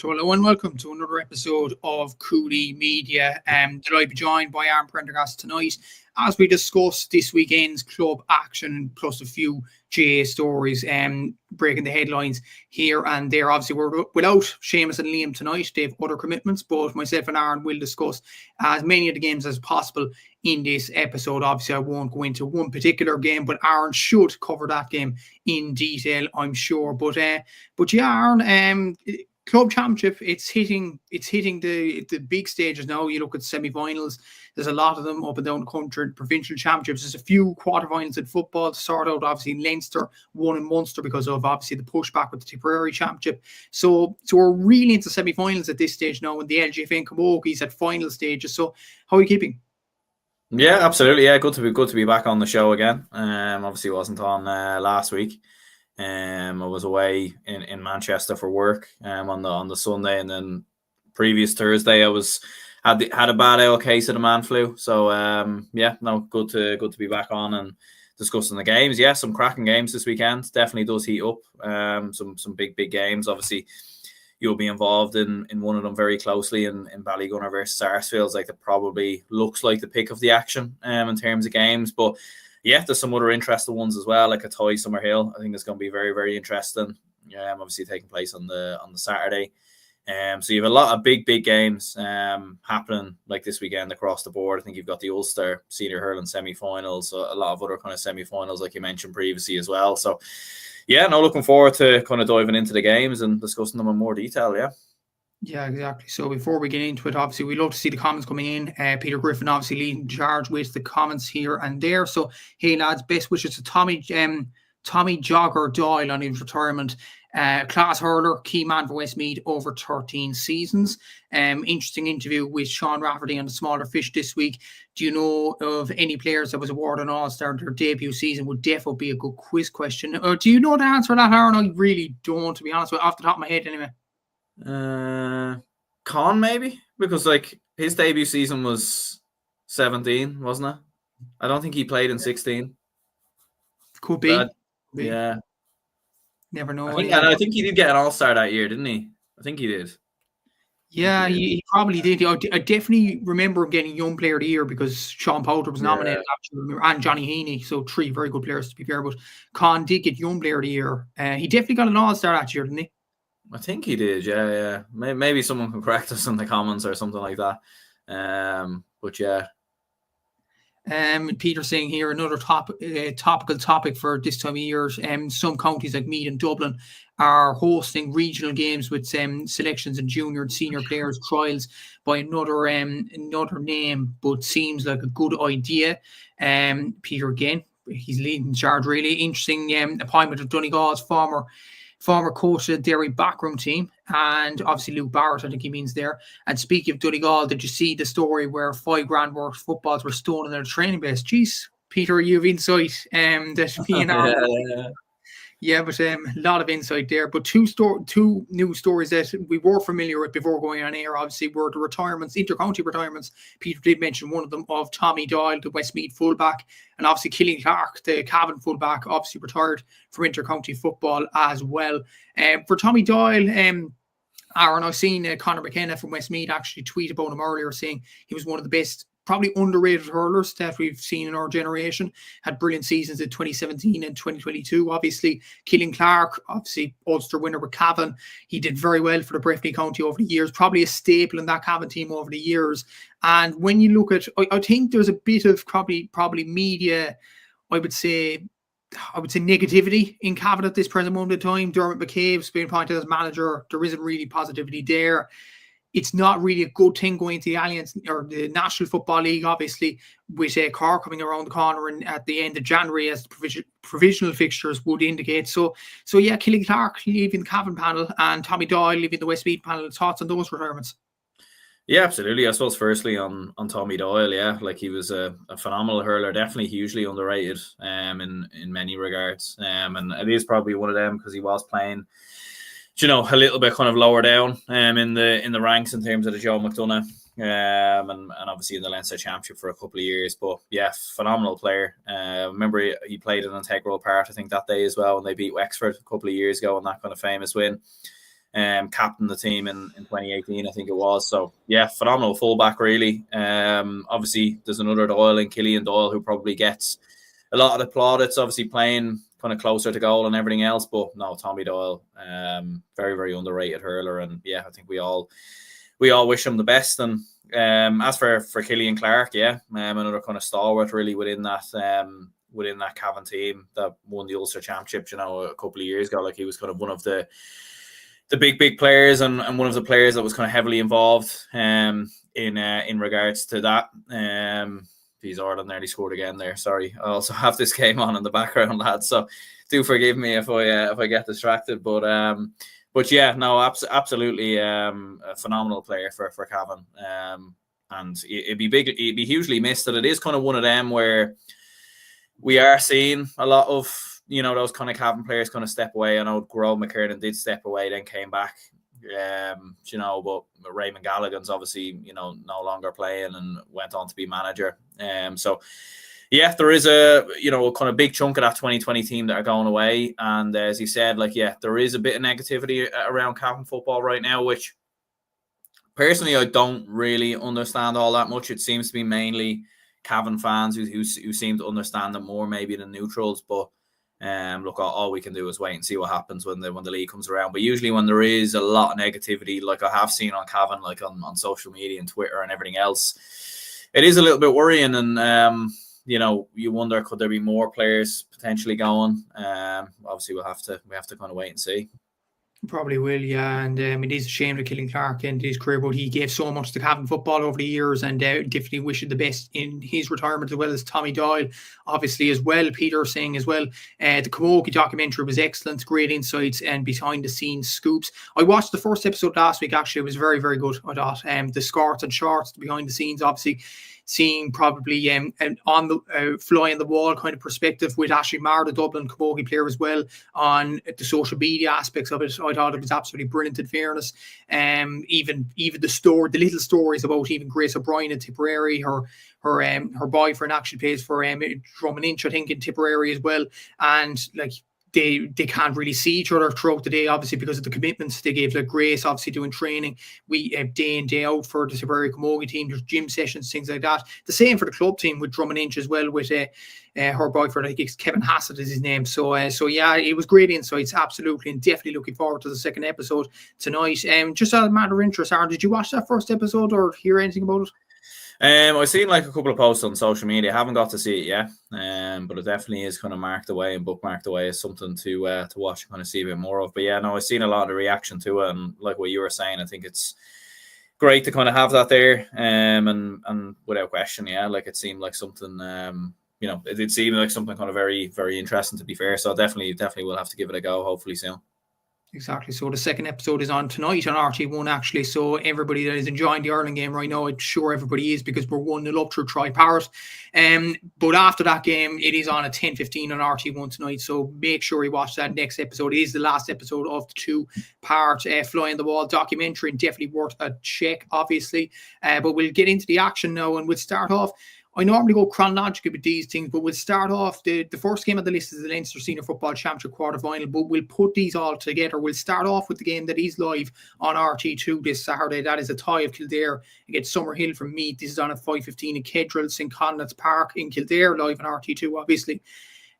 So hello and welcome to another episode of Cúilín Media. That I'll be joined by Aaron Prendergast tonight as we discuss this weekend's club action plus a few GA stories, breaking the headlines here and there. Obviously, we're without Seamus and Liam tonight. They have other commitments, but myself and Aaron will discuss as many of the games as possible in this episode. Obviously, I won't go into one particular game, but Aaron should cover that game in detail, I'm sure. But yeah, Aaron, Club Championship, it's hitting the big stages now. You look at semi-finals, there's a lot of them up and down the country. Provincial championships, there's a few quarterfinals in football to sort out. Obviously, Leinster won in Munster because of obviously the pushback with the Tipperary Championship. So we're really into semi-finals at this stage now, and the LGFA and Camogie's at final stages. So how are you keeping? Yeah, absolutely. Yeah, good to be back on the show again. Obviously wasn't on last week. I was away in Manchester for work on the Sunday, and then previous Thursday I had a bad old case of the man flu. So good to be back on and discussing the games. Yeah, some cracking games this weekend. Definitely does heat up. Some big games. Obviously, you'll be involved in one of them very closely in Ballygunner versus Sarsfields. Like, it probably looks like the pick of the action in terms of games, but yeah, there's some other interesting ones as well, like a Toy Summerhill. I think it's going to be very, very interesting. Obviously taking place on the Saturday. So you have a lot of big games happening like this weekend across the board. I think you've got the Ulster Senior Hurling semi-finals, a lot of other kind of semi-finals like you mentioned previously as well. So yeah, looking forward to kind of diving into the games and discussing them in more detail. Yeah, exactly. So before we get into it, obviously, we love to see the comments coming in. Peter Griffin obviously leading charge with the comments here and there. So, hey, lads, best wishes to Tommy Jogger Doyle on his retirement. Class hurler, key man for Westmeath over 13 seasons. Interesting interview with Sean Rafferty on the Smaller Fish this week. Do you know of any players that was awarded an All-Star in their debut season? Would definitely be a good quiz question. Or do you know the answer to that, Aaron? I really don't, to be honest with you, off the top of my head anyway. Con maybe, because like his debut season was 17, wasn't it? I don't think he played in 16. Could be. Yeah. Never know. I think he did get an All-Star that year, didn't he? I think he did. Yeah, he probably did. I definitely remember him getting Young Player of the Year because Sean Poulter was nominated, actually, and Johnny Heaney. So 3 very good players to be fair. But Con did get Young Player of the Year. He definitely got an All-Star that year, didn't he? I think he did, yeah. Maybe someone can correct us in the comments or something like that. But yeah. Peter saying here, another topical topic for this time of year. Some counties like Meath and Dublin are hosting regional games with selections and junior and senior players trials by another name, but seems like a good idea. Peter again, he's leading charge really. Interesting appointment of Donegal's former coach of the Derry backroom team, and obviously Luke Barrett, I think he means there. And speaking of Donegal, did you see the story where $5,000 worth of footballs were stolen at a training base? Jeez, Peter, you have insight. That being Yeah, but a lot of insight there. But two new stories that we were familiar with before going on air, obviously, were the retirements, inter-county retirements. Peter did mention one of them of Tommy Doyle, the Westmeath fullback, and obviously Cúilín Clark, the Cavan fullback, obviously retired from inter-county football as well. For Tommy Doyle, Aaron, I've seen Conor McKenna from Westmeath actually tweet about him earlier, saying he was one of the best, probably underrated hurlers that we've seen in our generation. Had brilliant seasons in 2017 and 2022. Obviously, Cúilín Clark, obviously Ulster winner with Cavan. He did very well for the Breffni County over the years. Probably a staple in that Cavan team over the years. And when you look at, I think there's a bit of probably media, I would say negativity in Cavan at this present moment in time. Dermot McCabe's been appointed as manager. There isn't really positivity there. It's not really a good thing going into the Alliance or the National Football League, obviously, with a car coming around the corner and at the end of January, as the provisional fixtures would indicate. So yeah, Cúilín Clark leaving the Cavan panel and Tommy Doyle leaving the Westmeath panel. Thoughts on those retirements? Yeah, absolutely. I suppose firstly on Tommy Doyle, yeah, like he was a phenomenal hurler, definitely hugely underrated in many regards. And it is probably one of them because he was playing, a little bit kind of lower down in the ranks in terms of the Joe McDonough and obviously in the Leinster Championship for a couple of years. But yeah, phenomenal player. Remember he played an integral part, I think, that day as well when they beat Wexford a couple of years ago in that kind of famous win. captained the team in 2018, I think it was. So yeah, phenomenal fullback really. Obviously there's another Doyle in Cúilín Doyle who probably gets a lot of the plaudits, obviously playing kind of closer to goal and everything else. But no, Tommy Doyle, very, very underrated hurler. And yeah, I think we all wish him the best. And as for Killian Clark, yeah, another kind of stalwart really within that Cavan team that won the Ulster Championship, a couple of years ago. Like he was kind of one of the big players and one of the players that was kind of heavily involved in regards to that. Geez, Ireland nearly scored again there. Sorry, I also have this game on in the background, lads. So do forgive me if I get distracted. But yeah, no, absolutely a phenomenal player for Cavan. And it'd be hugely missed. That it is kind of one of them where we are seeing a lot of those kind of Cavan players kind of step away. I know Grove McKernan did step away, then came back. But Raymond Gallagher's obviously, no longer playing and went on to be manager. So yeah, there is a kind of big chunk of that 2020 team that are going away. And as he said, there is a bit of negativity around Cavan football right now, which personally I don't really understand all that much. It seems to be mainly Cavan fans who seem to understand it more maybe than neutrals. But look, all we can do is wait and see what happens when the league comes around. But usually when there is a lot of negativity, like I have seen on Cavan, like on social media and Twitter and everything else, it is a little bit worrying. And you wonder, could there be more players potentially going? Obviously we have to kind of wait and see. Probably will, yeah. And it is a shame that Killian Clark ended his career, but he gave so much to Cavan football over the years, and definitely wishing the best in his retirement, as well as Tommy Doyle, obviously, as well. Peter saying as well, the Camogie documentary was excellent, great insights and behind the scenes scoops. I watched the first episode last week, actually. It was very, very good, I thought. The skirts and shorts, the behind the scenes, obviously seeing probably on the fly on the wall kind of perspective with Ashley Marr, the Dublin Camogie player, as well, on the social media aspects of it. I thought it was absolutely brilliant, in fairness. Even the little stories about even Grace O'Brien in Tipperary, her boyfriend actually plays for Drummond Inch, I think, in Tipperary as well. And they can't really see each other throughout the day, obviously, because of the commitments they gave. Like Grace, obviously, doing training day in, day out for the Tipperary Camogie team. There's gym sessions, things like that. The same for the club team with Drummond Inch as well, with her boyfriend, I think it's Kevin Hassett is his name. So yeah, it was great insights, absolutely, and definitely looking forward to the second episode tonight. Just out of matter of interest, Aaron, did you watch that first episode or hear anything about it? I've seen a couple of posts on social media. I haven't got to see it yet, but it definitely is kind of marked away and bookmarked away as something to watch and kind of see a bit more of. But yeah, no, I've seen a lot of the reaction to it, and like what you were saying, I think it's great to kind of have that there, and without question, yeah, it seemed like something, it seemed like something kind of very, very interesting, to be fair. So definitely will have to give it a go, hopefully soon. Exactly. So the second episode is on tonight on RT1, actually. So everybody that is enjoying the Hurling game right now, I'm sure everybody is, because we're 1-0 up through Tri-Parrot. But after that game, it is on at 10:15 on RT1 tonight. So make sure you watch that next episode. It is the last episode of the 2-part Fly on the Wall documentary, and definitely worth a check, obviously. But we'll get into the action now, and we'll start off. I normally go chronologically with these things, but we'll start off. The first game on the list is the Leinster Senior Football Championship quarter-final, but we'll put these all together. We'll start off with the game that is live on RT2 this Saturday. That is a tie of Kildare against Summerhill from Meath. This is on at 5:15 in Kedrell, St. Conleth's Park in Kildare, live on RT2, obviously.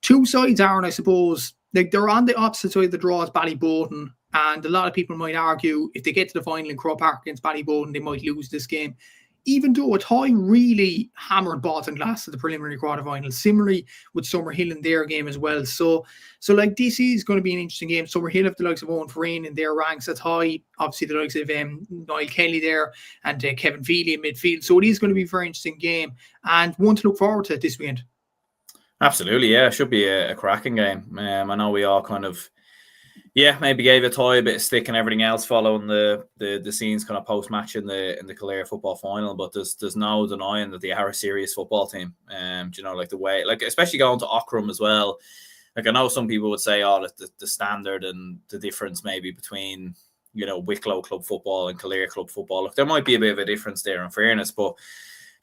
Two sides, Aaron, I suppose. They're on the opposite side of the draw as Ballyboden, and a lot of people might argue if they get to the final in Croke Park against Ballyboden, they might lose this game. Even though a tie really hammered Bolton Glass at the preliminary quarterfinal, similarly with Summerhill in their game as well. So this is going to be an interesting game. Summerhill have the likes of Owen Ferrane in their ranks, a tie, obviously the likes of Niall Kelly there and Kevin Feely in midfield. So it is going to be a very interesting game, and one to look forward to this weekend. Absolutely, yeah, it should be a cracking game. I know we all kind of, maybe gave a tie a bit of stick and everything else following the scenes kind of post match in the Kildare football final, but there's no denying that they are a serious football team. The way, especially going to Ockram as well. I know some people would say, the standard and the difference maybe between Wicklow club football and Kildare club football. Look, there might be a bit of a difference there, in fairness, but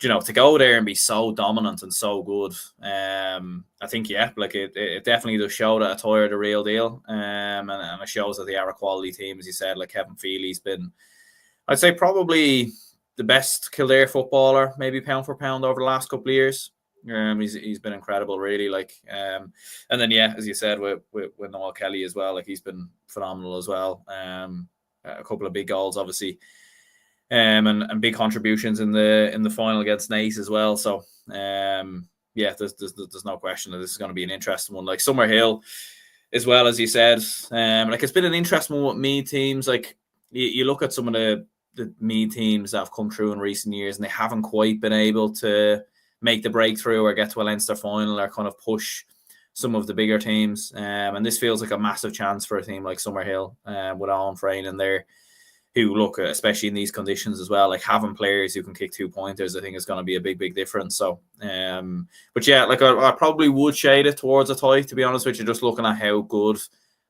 to go there and be so dominant and so good, I think, like it definitely does show that Athy are the real deal, and it shows that they are a quality team, as you said. Like Kevin Feely's been, I'd say, probably the best Kildare footballer, maybe pound for pound, over the last couple of years. He's been incredible, really. Like, and then as you said, with Noel Kelly as well, like he's been phenomenal as well. A couple of big goals, obviously. And big contributions in the final against Naas as well. So there's no question that this is going to be an interesting one. Like Summerhill, as well, as you said, like it's been an interesting one with Meath teams. Like you look at some of the Meath teams that have come through in recent years, and they haven't quite been able to make the breakthrough or get to a Leinster final or kind of push some of the bigger teams. And this feels like a massive chance for a team like Summerhill, with Owen Frayne in there, who look, especially in these conditions as well, like having players who can kick 2-pointers, I think is going to be a big difference. So, but yeah, like I probably would shade it towards Athy, to be honest with you, just looking at how good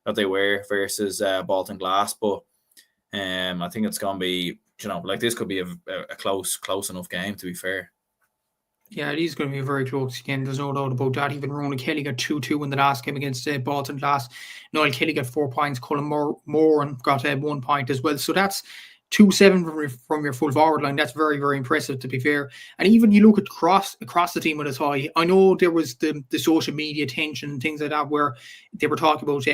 that they were versus Bolton Glass. But I think it's going to be, like this could be a close enough game, to be fair. Yeah, it is going to be a very close game. There's no doubt about that. Even Ronan Kelly got 2-2 in the last game against Bolton Glass. Noel Kelly got 4 points. Colin Moran got 1 point as well. So that's 2-7 from your full forward line. That's very, very impressive, to be fair. And even you look at across the team with Athy, I know there was the social media tension and things like that, where they were talking about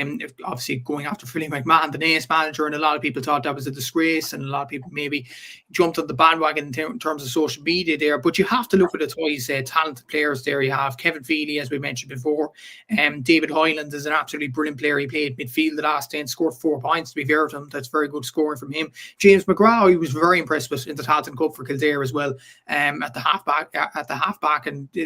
obviously going after Philly McMahon, the Naas manager, and a lot of people thought that was a disgrace, and a lot of people maybe jumped on the bandwagon in terms of social media there. But you have to look at Athy's talented players there. You have Kevin Feely, as we mentioned before. David Hyland is an absolutely brilliant player. He played midfield the last 10, scored 4 points, to be fair to him. That's very good scoring from him. James McGrath, he was very impressed with in the Tailteann Cup for Kildare as well, at the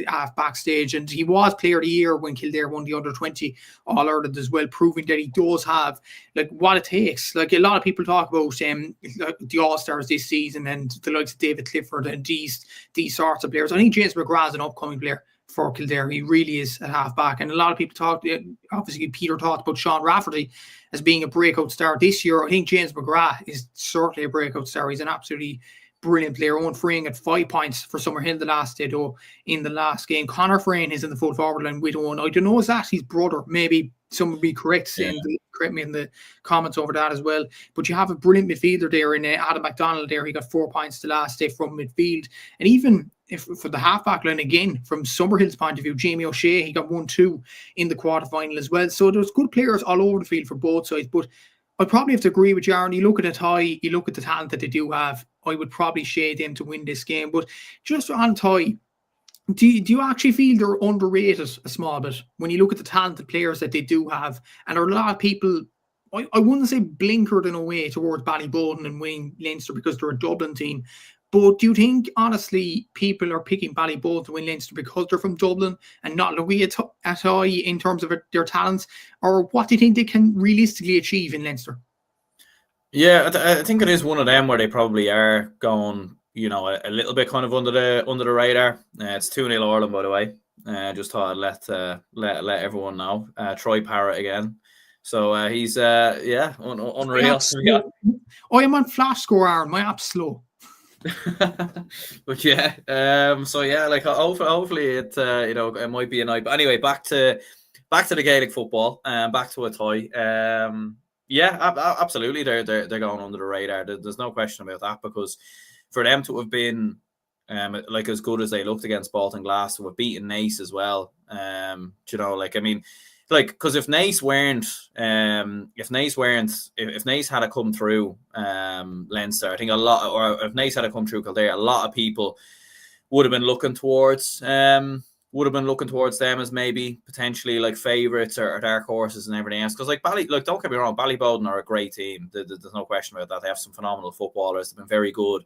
halfback stage, and he was Player of the Year when Kildare won the under-20 All-Ireland as well, proving that he does have like what it takes. Like a lot of people talk about the All-Stars this season and the likes of David Clifford and these sorts of players. I think James McGrath is an upcoming player for Kildare. He really is at halfback, and a lot of people talked. Obviously, Peter talked about Sean Rafferty as being a breakout star this year. I think James McGrath is certainly a breakout star. He's an absolutely brilliant player. Owen Frayne at 5 points for Summerhill in the last game. Conor Frayne is in the full forward line with Owen. I don't know, is that his brother? Maybe someone would be correct me in the comments over that as well. But you have a brilliant midfielder there in Adam McDonald there. He got 4 points the last day from midfield. And even if for the halfback line, again, from Summerhill's point of view, Jamie O'Shea, he got 1-2 in the quarterfinal as well. So there's good players all over the field for both sides. But I probably have to agree with Jaron. You look at Athy, you look at the talent that they do have, I would probably shade them to win this game. But just on Athy, do you actually feel they're underrated a small bit when you look at the talented players that they do have? And there are a lot of people, I wouldn't say blinkered in a way towards Ballyboden and winning Leinster because they're a Dublin team. But do you think, honestly, people are picking Ballyboden to win Leinster because they're from Dublin and not looking at Athy in terms of their talents? Or what do you think they can realistically achieve in Leinster? Yeah, I think it is one of them where they probably are going, a little bit kind of under the radar. It's 2-0 Ireland, by the way. Just thought I'd let everyone know. Troy Parrott again. So he's unreal. I am on flash score, Aaron. My app's slow. But like hopefully it it might be a night. But anyway, back to the Gaelic football and back to Athy. Absolutely, they're going under the radar. There's no question about that, because for them to have been like as good as they looked against Bolton Glass, to have beaten Naas as well, because if Naas had come through Leinster, I think if Naas had come through Kildare, a lot of people would have been looking towards them as maybe potentially like favourites or dark horses and everything else. Because don't get me wrong, Ballyboden are a great team. There's no question about that. They have some phenomenal footballers. They've been very good.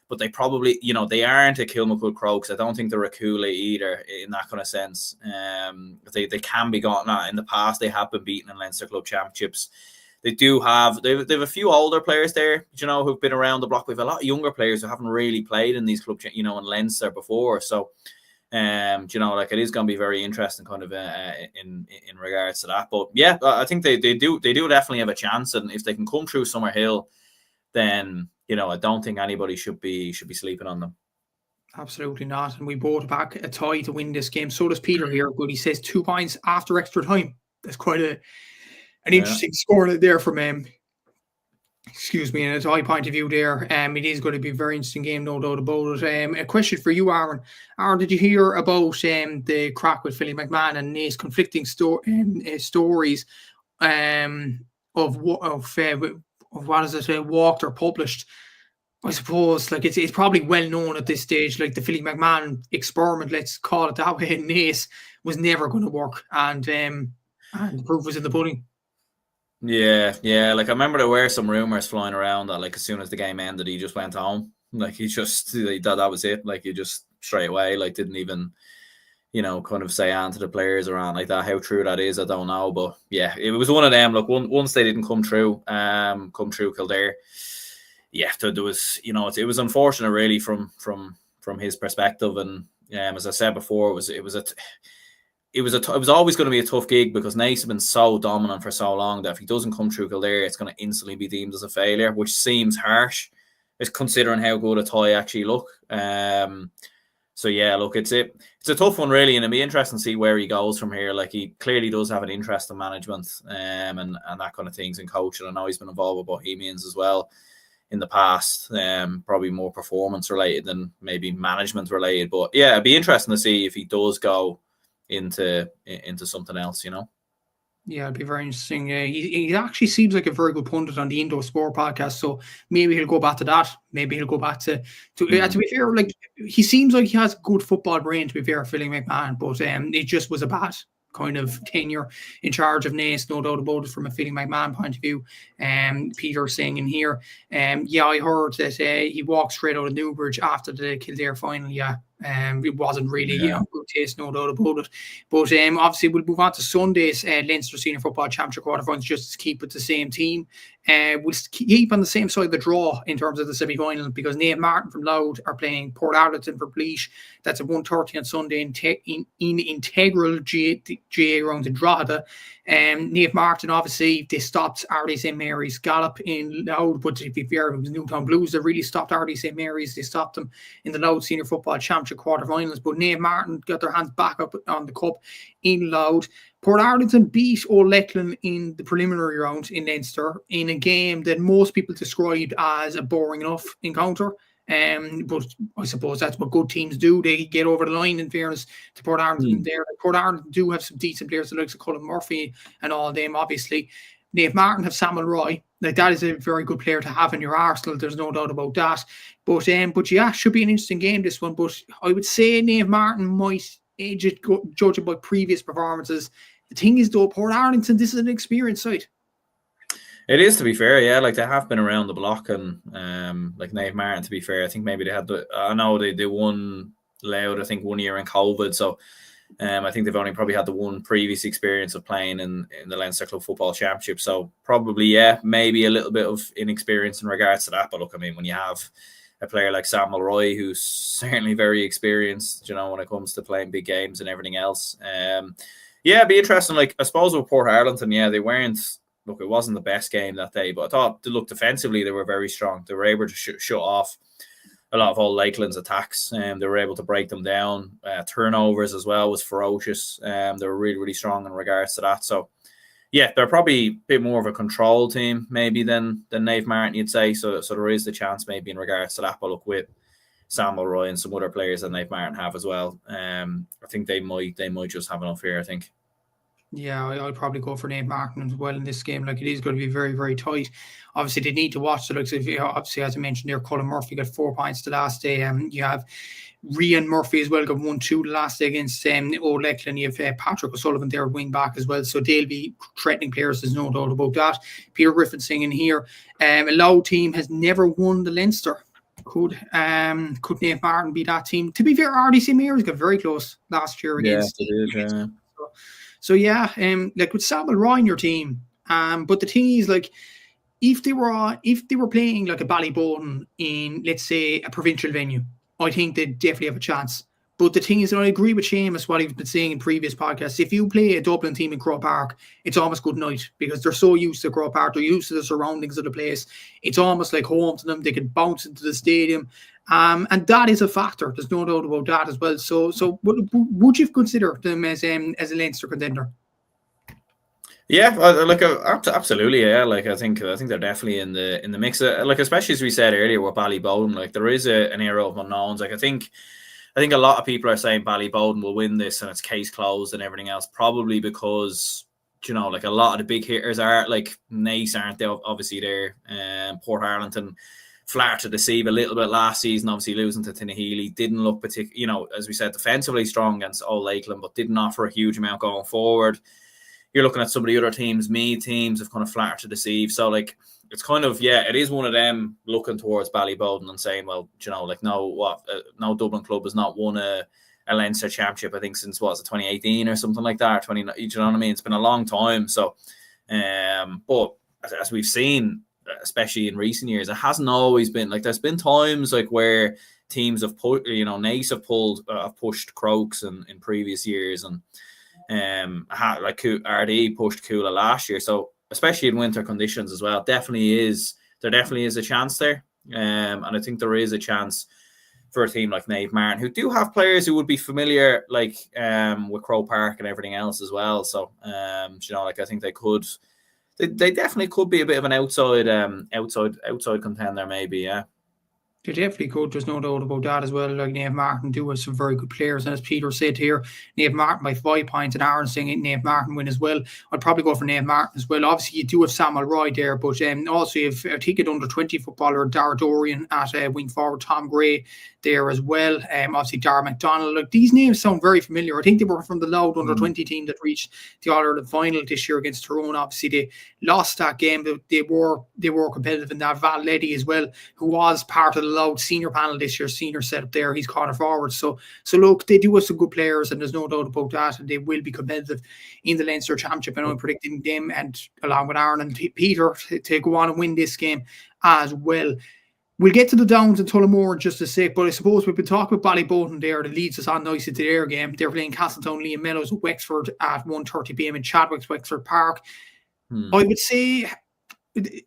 But they probably, they aren't a Kilmacud Crokes. I don't think they're a Cúilín either in that kind of sense. They can be gotten at. In the past, they have been beaten in Leinster Club Championships. They have a few older players there, who've been around the block. We have a lot of younger players who haven't really played in these clubs, in Leinster before. So, it is going to be very interesting kind of in regards to that. But yeah, I think they do definitely have a chance. And if they can come through Summerhill, then I don't think anybody should be sleeping on them. Absolutely not. And we both back a tie to win this game. So does Peter here, but he says 2 points after extra time. That's quite an interesting score there from excuse me, in a tie point of view there. It is going to be a very interesting game, no doubt about it. A question for you, Aaron. Aaron, did you hear about the crack with Philly McMahon and his conflicting stories of what is it, walked or published? I suppose like it's probably well known at this stage, like the Philly McMahon experiment, let's call it that way, in Naas was never going to work, and the proof was in the pudding. Yeah. Like I remember there were some rumors flying around that like as soon as the game ended, he just went home. Like he just that was it. Like he just straight away, like didn't even, kind of say on to the players around like that. How true that is, I don't know. But yeah, it was one of them. Look, once they didn't come through Kildare. Yeah, there was, it was unfortunate really from his perspective, and as I said before, it was always going to be a tough gig because Naas have been so dominant for so long that if he doesn't come through Kildare, it's going to instantly be deemed as a failure, which seems harsh, is considering how good a tie actually look. So yeah, look, it's a tough one really, and it'll be interesting to see where he goes from here. Like he clearly does have an interest in management and that kind of things and coaching. I know he's been involved with Bohemians as well in the past, probably more performance related than maybe management related. But yeah, it'd be interesting to see if he does go into something else, Yeah, it'd be very interesting. He actually seems like a very good pundit on the Indoor Sport podcast, so maybe he'll go back to that. Maybe he'll go back to be fair, like he seems like he has good football brain, to be fair, Philly McMahon, but it just was a bad kind of tenure in charge of Naas, no doubt about it, from a Philly McMahon point of view. Peter saying in here, I heard that he walked straight out of Newbridge after the Kildare final. It wasn't really good taste, no doubt about it. But obviously we'll move on to Sunday's Leinster Senior Football Championship quarterfinals, just to keep with the same team. We'll keep on the same side of the draw in terms of the semi-final, because Naomh Martin from Louth are playing Port Arlington for Bleach. That's at 1:30 on Sunday in integral GA round in Drogheda. Naomh Martin, obviously, they stopped RD St. Mary's Gallop in Louth, but to be fair, it was Newtown Blues that really stopped RD St. Mary's. They stopped them in the Louth Senior Football Championship quarterfinals, but Naomh Martin got their hands back up on the cup in Louth. Port Arlington beat Old Leighlin in the preliminary round in Leinster in a game that most people described as a boring enough encounter. But I suppose that's what good teams do. They get over the line, in fairness to Port Arlington there. Port Arlington do have some decent players, the likes of Colin Murphy and all them, obviously. Naomh Martin have Samuel Roy. Like, that is a very good player to have in your arsenal. There's no doubt about that. But yeah, should be an interesting game, this one. But I would say Naomh Martin might edge it, judging by previous performances. The thing is, though, Port Arlington, this is an experienced side. It is, to be fair, yeah. Like, they have been around the block, and like Naomh Martin, to be fair, I think maybe they had I know they won Loud, I think, 1 year in COVID, so I think they've only probably had the one previous experience of playing in the Leinster Club Football Championship, so probably, yeah, maybe a little bit of inexperience in regards to that. But look, I mean, when you have a player like Samuel Roy, who's certainly very experienced, when it comes to playing big games and everything else, yeah, it'd be interesting. Like, I suppose with Port Arlington, yeah, they weren't. Look, it wasn't the best game that day, but I thought, look, defensively, they were very strong. They were able to shut off a lot of Old Leighlin's attacks, and they were able to break them down. Turnovers as well was ferocious. They were really, really strong in regards to that. So, yeah, they're probably a bit more of a control team maybe than Naomh Martin, you'd say. So there is the chance maybe in regards to that. But look, with Samuel Roy and some other players that Naomh Martin have as well, I think they might just have enough here, I think. Yeah, I'll probably go for Naomh Martin as well in this game. Like, it is going to be very, very tight. Obviously, they need to watch the looks of, obviously, as I mentioned there, Colin Murphy got 4 points the last day. You have Rian Murphy as well, got 1-2 the last day against Old Leighlin. You have Patrick O'Sullivan there, wing back as well. So they'll be threatening players. There's no doubt about that. Peter Griffin saying here, a Louth team has never won the Leinster. Could Naomh Martin be that team? To be fair, RDC Mary's got very close last year against. Yeah, it is, yeah. So yeah, like with Samuel Roy in your team, but the thing is, like, if they were playing like a Ballygunner in, let's say, a provincial venue, I think they definitely have a chance. But the thing is, I agree with Seamus, what he's been saying in previous podcasts. If you play a Dublin team in Croke Park, it's almost good night because they're so used to Croke Park. They're used to the surroundings of the place. It's almost like home to them. They can bounce into the stadium. And that is a factor. There's no doubt about that as well. So would you consider them as a Leinster contender? Yeah, like absolutely, yeah. Like I think they're definitely in the mix. Like especially as we said earlier with Ballyboden, like there is an era of unknowns. Like I think a lot of people are saying Ballyboden will win this and it's case closed and everything else, probably because like a lot of the big hitters are like Naas aren't they obviously there, Port Arlington flat to deceive a little bit last season, obviously losing to Tinahely, didn't look particular, as we said, defensively strong against Old Lakeland, but didn't offer a huge amount going forward. You're looking at some of the other teams, Meath teams have kind of flattered to deceive. So like it's kind of, it is one of them looking towards Ballyboden and saying, well, like no Dublin club has not won a Leinster championship, I think since 2018 or something like that, 20, you know what I mean? It's been a long time. So but as we've seen, especially in recent years, it hasn't always been like there's been times like where teams have put, Naas have pushed Crokes in previous years, and like RD pushed Cúilín last year. So especially in winter conditions as well, there definitely is a chance there, and I think there is a chance for a team like Naomh Martin, who do have players who would be familiar like with Croke Park and everything else as well. So like I think they definitely could be a bit of an outside contender, maybe. Yeah, they definitely could. There's no doubt about that as well. Like Naomh Martin do have some very good players, and as Peter said here, Naomh Martin by 5 points, and Aaron saying Naomh Martin win as well. I'd probably go for Naomh Martin as well. Obviously, you do have Samuel Roy there, but also you have a ticket under 20 footballer Dara Dorian at wing forward, Tom Gray there as well. Obviously, Dara McDonald. Like these names sound very familiar. I think they were from the Louth under 20 team that reached the All-Ireland final this year against Tyrone. Obviously, they lost that game, but they were competitive in that. Val Leddy as well, who was part of the Louth senior panel this year, senior setup there. He's corner forward. So look, they do have some good players, and there's no doubt about that. And they will be competitive in the Leinster Championship. And I'm predicting them, and along with Aaron and Peter, to go on and win this game as well. We'll get to the Downs and Tullamore in just a sec, but I suppose we've been talking about Ballyboden there that leads us on nicely to their game. They're playing Castletown Liam Meadows at Wexford at 1:30 p.m. in Chadwick's Wexford Park. I would say,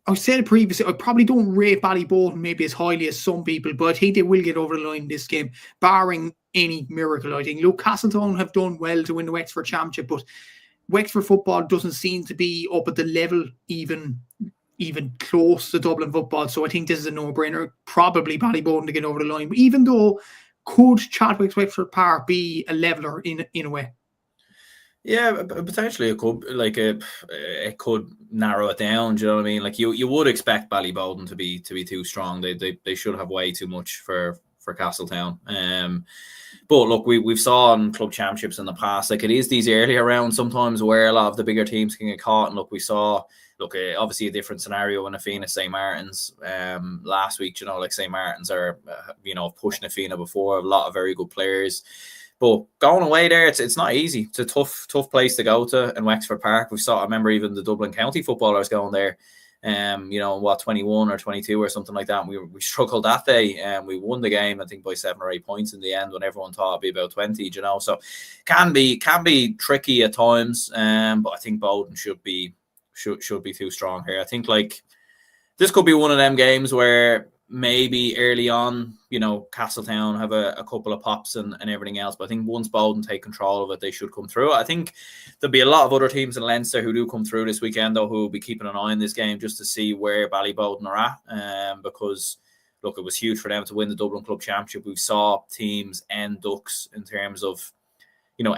I said it previously, I probably don't rate Ballyboden maybe as highly as some people, but I think they will get over the line in this game, barring any miracle. I think, look, Castletown have done well to win the Wexford Championship, but Wexford football doesn't seem to be up at the level even close to Dublin football. So I think this is a no-brainer. Probably Ballyboden to get over the line. But even though, could Chadwick's Wexford Park be a leveler in a way? Yeah, potentially it could. Like it could narrow it down. Do you know what I mean? Like you would expect Ballyboden to be too strong. They should have way too much for Castletown. But look, we've saw in club championships in the past, like it is these earlier rounds sometimes where a lot of the bigger teams can get caught. And look, we saw. Obviously a different scenario in Afina St. Martin's last week. Like St. Martin's are, pushing Afina before, a lot of very good players. But going away there, it's not easy. It's a tough place to go to in Wexford Park. I remember even the Dublin County footballers going there, 21 or 22 or something like that. And we struggled that day, and we won the game, I think, by 7 or 8 points in the end when everyone thought it'd be about 20, So can be tricky at times, but I think Bowden should be too strong here. I think like this could be one of them games where maybe early on, Castletown have a couple of pops and everything else. But I think once Bowden take control of it, they should come through. I think there'll be a lot of other teams in Leinster who do come through this weekend, though, who will be keeping an eye on this game just to see where Ballyboden are at. Because look, it was huge for them to win the Dublin Club Championship. We saw teams end ducks in terms of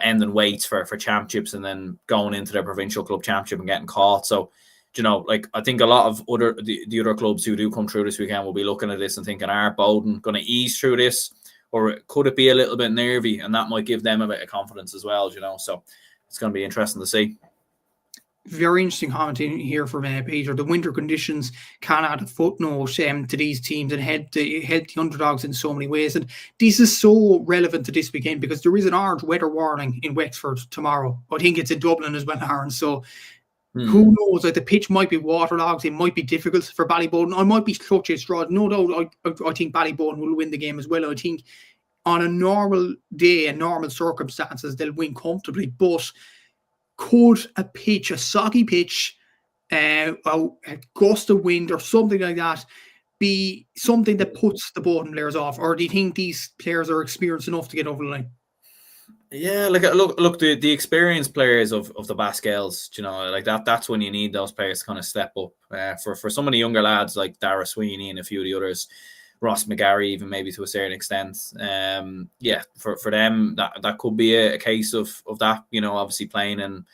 ending weights for championships and then going into their provincial club championship and getting caught. So, like I think a lot of the other clubs who do come through this weekend will be looking at this and thinking, are Bowden going to ease through this, or could it be a little bit nervy? And that might give them a bit of confidence as well, So it's going to be interesting to see. Very interesting comment in here from Peter. The winter conditions can add a footnote to these teams and help the underdogs in so many ways. And this is so relevant to this weekend because there is an orange weather warning in Wexford tomorrow. I think it's in Dublin as well, Aaron. So who knows? Like the pitch might be waterlogged. It might be difficult for Ballyboden. I might be clutching at straws. No doubt, I think Ballyboden will win the game as well. I think on a normal day and normal circumstances, they'll win comfortably. But could a soggy pitch, a gust of wind or something like that be something that puts the Bowden players off? Or do you think these players are experienced enough to get over the line? Yeah, look, the experienced players of the Basquels, like that's when you need those players to kind of step up. For some of the younger lads like Dara Sweeney and a few of the others, Ross McGarry even maybe to a certain extent. For them that could be a case of that, obviously playing in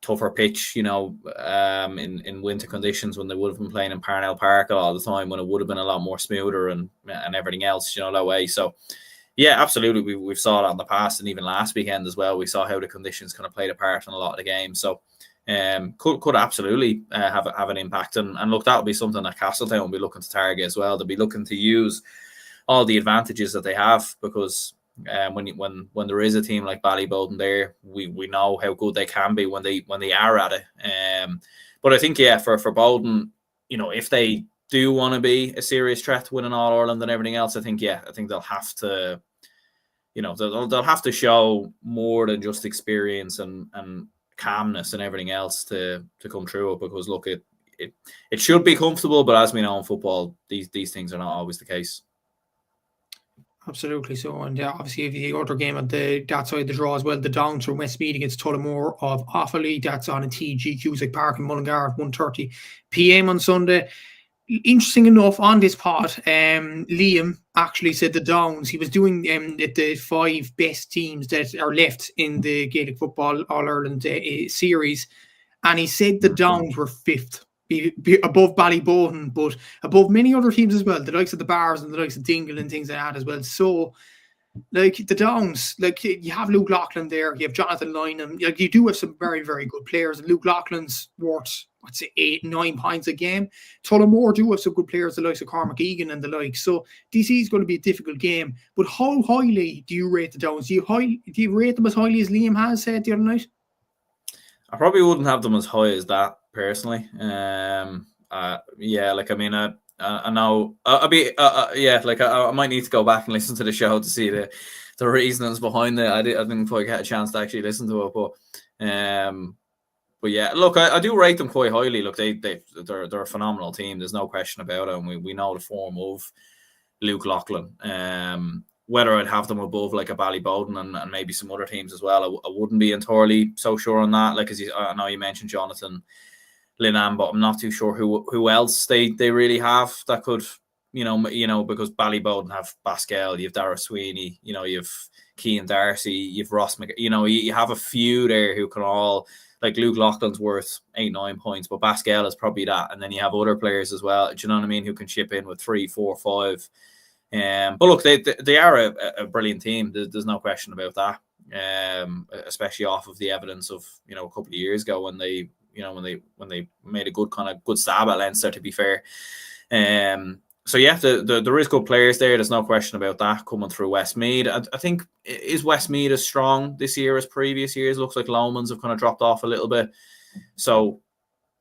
tougher pitch, in winter conditions when they would have been playing in Parnell Park all the time, when it would have been a lot more smoother and everything else, that way. So yeah, absolutely. We've saw it in the past, and even last weekend as well. We saw how the conditions kind of played a part in a lot of the games. So, could absolutely have an impact. And look, that would be something that Castletown will be looking to target as well. They'll be looking to use all the advantages that they have, because when there is a team like Ballyboden there, we know how good they can be when they are at it. But I think for Bowden, if they do want to be a serious threat to winning All Ireland and everything else, I think they'll have to, they'll have to show more than just experience and calmness and everything else to come through it. Because look, it should be comfortable, but as we know in football, these things are not always the case. Absolutely. So, and obviously, if the other game at that side of the draw as well, the Downs from Westmeath against Tullamore of Offaly, that's on a TG Cusack Park in Mullingar at 1:30 p.m. on Sunday. Interesting enough, on this pod, Liam actually said the Downs. He was doing the 5 best teams that are left in the Gaelic Football All-Ireland series, and he said the Downs were 5th, be above Ballyboden, but above many other teams as well, the likes of the Bars and the likes of Dingle and things like that as well. So, like, the Downs, like, you have Luke Loughlin there, you have Jonathan Lynham, like, you do have some very, very good players, and Luke Loughlin's worth, I'd say, 8-9 points a game. Tullamore do have some good players, the likes of Cormac Egan and the like. So DC is going to be a difficult game. But how highly do you rate the Downs? Do you rate them as highly as Liam has said the other night? I probably wouldn't have them as high as that personally. I know. I might need to go back and listen to the show to see the reasonings behind it. I didn't quite get a chance to actually listen to it, but yeah, look, I do rate them quite highly. Look, they're a phenomenal team. There's no question about it, and we know the form of Luke Loughlin. Whether I'd have them above like a Ballyboden and maybe some other teams as well, I wouldn't be entirely so sure on that. Like, I know you mentioned Jonathan Lynham, but I'm not too sure who else they really have that could, because Ballyboden have Basquel, you have Dara Sweeney, you have Cian Darcy, you have Ross McGarry, you have a few there who can all, like Luke Loughlin's worth 8-9 points, but Basquel is probably that. And then you have other players as well, do you know what I mean, who can chip in with 3, 4, 5. But look, they are a brilliant team. There's no question about that. Especially off of the evidence of, a couple of years ago when they made a good stab at Leinster, to be fair. So yeah, there is good players there. There's no question about that coming through Westmeath. I think, is Westmeath as strong this year as previous years? Looks like Lomans have kind of dropped off a little bit. So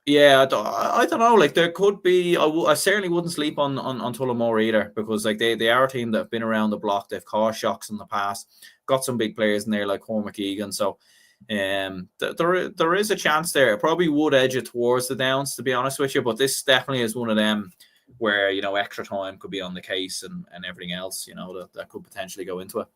yeah, I don't know. Like, there could be. I certainly wouldn't sleep on Tullamore either, because like they are a team that have been around the block. They've caused shocks in the past. Got some big players in there like Cormac Egan. So there is a chance there. It probably would edge it towards the Downs, to be honest with you. But this definitely is one of them where, extra time could be on the case and everything else, that could potentially go into it.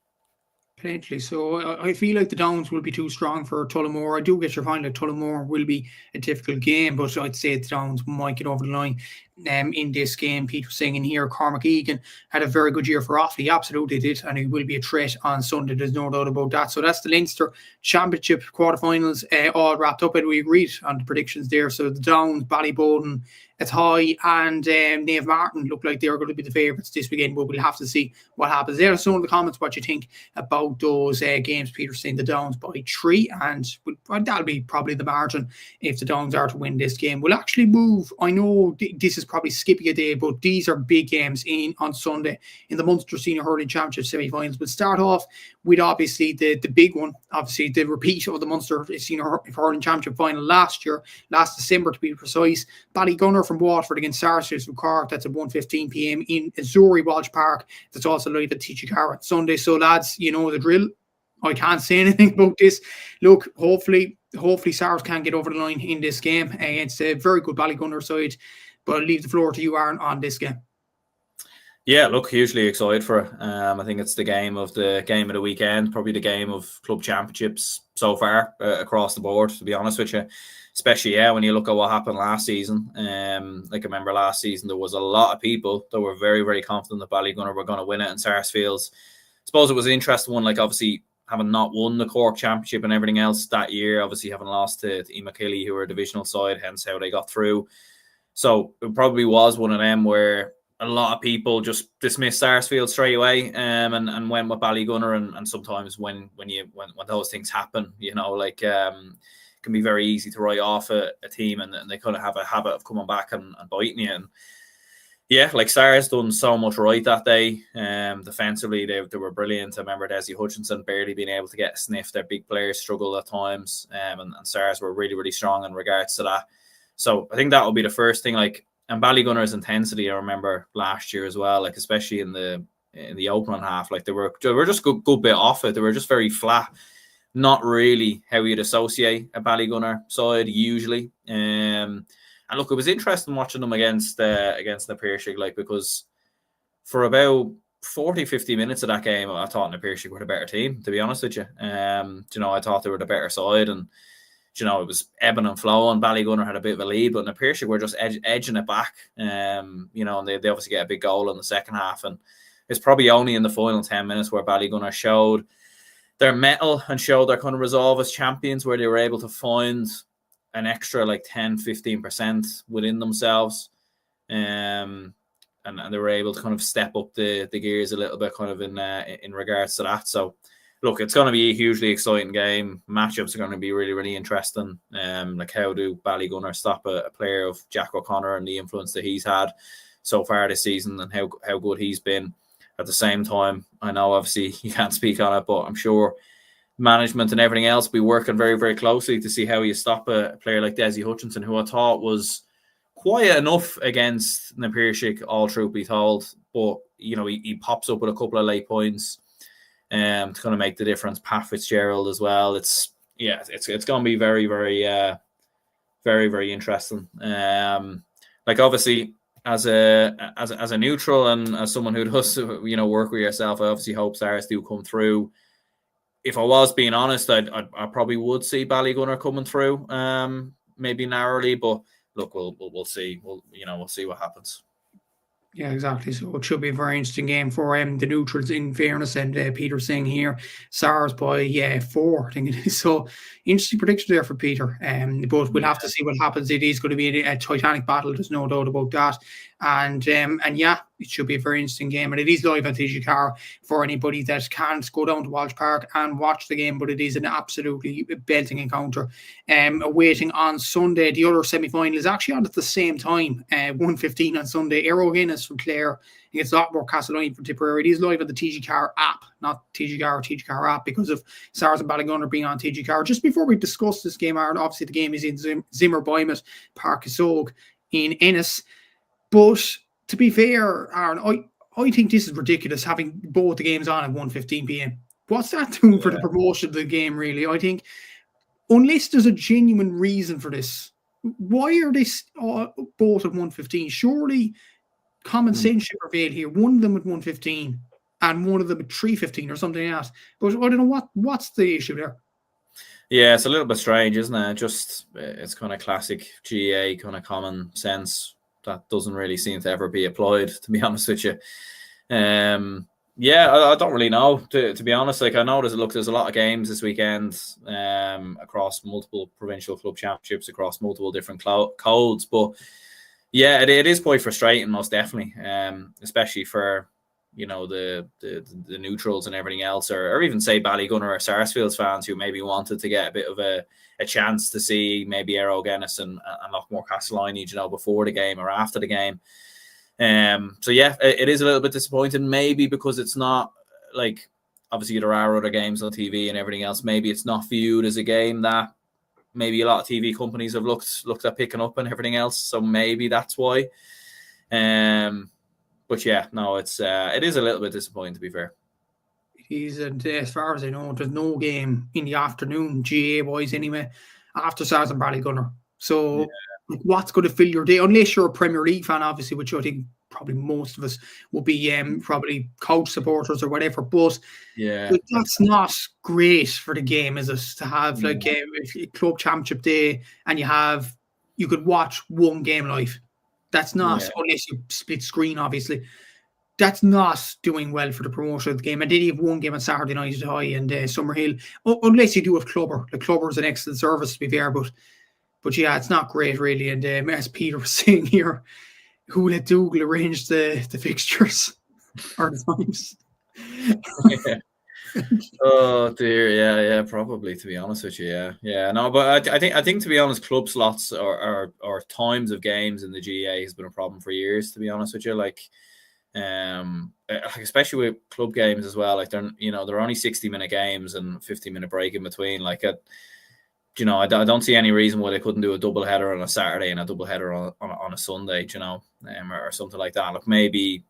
Potentially. So I feel like the Downs will be too strong for Tullamore. I do get your point that Tullamore will be a difficult game, but I'd say the Downs might get over the line in this game. Pete was saying in here, Cormac Egan had a very good year for Offaly. He absolutely did, and he will be a threat on Sunday. There's no doubt about that. So that's the Leinster Championship quarterfinals all wrapped up, and we agreed on the predictions there. So the Downs, Ballyboden, Athy and Naomh Martin look like they're going to be the favourites this weekend, but we'll have to see what happens. There are some of the comments what you think about those games. Peter saying the Downs by 3, and that'll be probably the margin if the Downs are to win this game. We'll actually move. I know this is probably skipping a day, but these are big games on Sunday in the Munster Senior Hurling Championship semi-finals. We'll start off with obviously the big one, obviously the repeat of the Munster Senior Hurling Championship final last December to be precise. Ballygunner from from Waterford against Sarsfields from Cork. That's at 1:15 p.m. in Azuri Walsh Park. That's also live at TG Carr on Sunday. So, lads, you know the drill. I can't say anything about this. Look, hopefully Sars can get over the line in this game against a very good Ballygunner side. But I'll leave the floor to you, Aaron, on this game. Yeah, look, hugely excited for it. I think it's the game of the weekend, probably the game of club championships so far across the board, to be honest with you. Especially, when you look at what happened last season. Like I remember last season, there was a lot of people that were very, very confident that Ballygunner were going to win it in Sarsfields. I suppose it was an interesting one, like obviously having not won the Cork Championship and everything else that year, obviously having lost to Imachilly, who were a divisional side, hence how they got through. So it probably was one of them where a lot of people just dismissed Sarsfield straight away and went with Ballygunner. And sometimes when those things happen, you know, like it can be very easy to write off a team and they kind of have a habit of coming back and biting you. And yeah, like Sars done so much right that day. Defensively, they were brilliant. I remember Desi Hutchinson barely being able to get a sniff. Their big players struggled at times, and Sars were really, really strong in regards to that. So I think that will be the first thing. Like, and Ballygunner's intensity, I remember last year as well. Like especially in the opening half, like they were just good bit off it. They were just very flat. Not really how you'd associate a Ballygunner side usually. And look, it was interesting watching them against the Piercing, like, because for about 40, 50 minutes of that game, I thought the Piercing were the better team, to be honest with you. You know, I thought they were the better side, and you know, it was ebbing and flowing. Ballygunner had a bit of a lead, but the Piercing were just edging it back. You know, and they obviously get a big goal in the second half, and it's probably only in the final 10 minutes where Ballygunner showed their mettle and showed their kind of resolve as champions, where they were able to find an extra like 10-15% within themselves, and they were able to kind of step up the gears a little bit kind of in regards to that. So look, it's going to be a hugely exciting game. Matchups are going to be really, really interesting. Like how do Ballygunner stop a player of Jack O'Connor and the influence that he's had so far this season, and how good he's been. At the same time, I know obviously you can't speak on it, but I'm sure management and everything else be working very, very closely to see how you stop a player like Desi Hutchinson, who I thought was quiet enough against Napiershik, all truth be told, but you know, he pops up with a couple of late points to kind of make the difference. Pat Fitzgerald as well. It's going to be very, very very, very interesting. Like obviously as a neutral and as someone who does, you know, work with yourself, I obviously hope Sars do come through. If I was being honest, I probably would see Ballygunner coming through, maybe narrowly, but look, we'll see. We'll see what happens. Yeah, exactly. So it should be a very interesting game for the neutrals, in fairness. And Peter saying here, Sars by 4, I think it is. So interesting prediction there for Peter. But we'll have to see what happens. It is going to be a titanic battle. There's no doubt about that. And yeah, it should be a very interesting game. And it is live at TG Carr for anybody that can't go down to Walsh Park and watch the game. But it is an absolutely belting encounter. Awaiting on Sunday. The other semi-final is actually on at the same time, 1:15 on Sunday. Arrow Guinness from Clare against Lockmore Castleiney from Tipperary. It is live on the TG Carr app, not TG Carr or TG Carr app, because of Sars and Ballygunner being on TG Carr. Just before we discuss this game, Aaron, obviously the game is in Zimmer Boymet, Park Isog in Ennis. But to be fair, Aaron, I think this is ridiculous having both the games on at 1:15 p.m. What's that doing for the promotion of the game, really? I think unless there's a genuine reason for this, why are they both at 1:15? Surely common sense should prevail here. One of them at 1:15 and one of them at 3:15 or something else. But I don't know what's the issue there. Yeah, it's a little bit strange, isn't it? Just it's kind of classic GA kind of common sense that doesn't really seem to ever be applied, to be honest with you. I don't really know, to be honest. Like, I know there's a lot of games this weekend across multiple provincial club championships, across multiple different codes. But yeah, it is quite frustrating, most definitely, especially for, you know, the neutrals and everything else, or even say Ballygunner or Sarsfields fans who maybe wanted to get a bit of a chance to see maybe Arrow Guinness and Lockmore Castleiney, you know, before the game or after the game. So yeah, it is a little bit disappointing, maybe because it's not, like, obviously there are other games on TV and everything else. Maybe it's not viewed as a game that maybe a lot of TV companies have looked at picking up and everything else. So maybe that's why. But yeah, no, it is a little bit disappointing, to be fair. It is, and as far as I know, there's no game in the afternoon, GA wise anyway, after Sarsfields and Ballygunner. So what's going to fill your day? Unless you're a Premier League fan, obviously, which I think probably most of us will be probably coach supporters or whatever. But that's not great for the game, is it? To have like a club championship day and you could watch one game live. That's not, unless you split screen, obviously. That's not doing well for the promotion of the game. I did have one game on Saturday night at High and Summerhill, unless you do have Clubber. The Clubber is an excellent service, to be fair, but yeah, it's not great really. And as Peter was saying here, who let Dougal arrange the fixtures or the times? Oh dear, yeah, probably, to be honest with you, yeah. No, but I think to be honest, club slots or times of games in the GA has been a problem for years. To be honest with you, like. Especially with club games as well, like they're only 60-minute games and 50-minute break in between. Like, I don't see any reason why they couldn't do a double header on a Saturday and a double header on a Sunday, or something like that. Like maybe,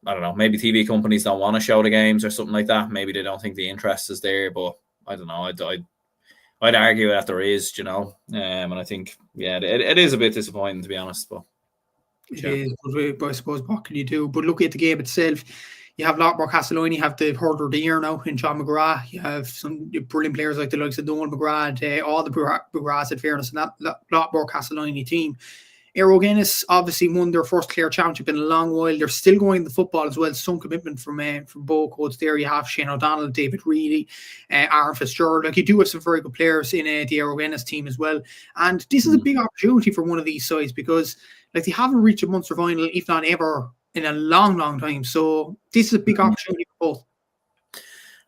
I don't know, maybe TV companies don't want to show the games or something like that. Maybe they don't think the interest is there, but I don't know. I'd argue that there is, and I think, it is a bit disappointing, to be honest, but. It is, but I suppose what can you do? But look at the game itself. You have Lockmore Castelline, you have the hurler of the year now in John McGrath. You have some brilliant players like the likes of Noel McGrath, and all the McGraths, in fairness, and that Lockmore Castelline team. Aero Guinness obviously won their first Clare Championship in a long while. They're still going the football as well. Some commitment from both codes there. You have Shane O'Donnell, David Reilly, Aaron Fitzgerald. Like, you do have some very good players in the Aero Guinness team as well. And this is a big opportunity for one of these sides because they haven't reached a Munster final, if not ever, in a long, long time. So this is a big opportunity for both.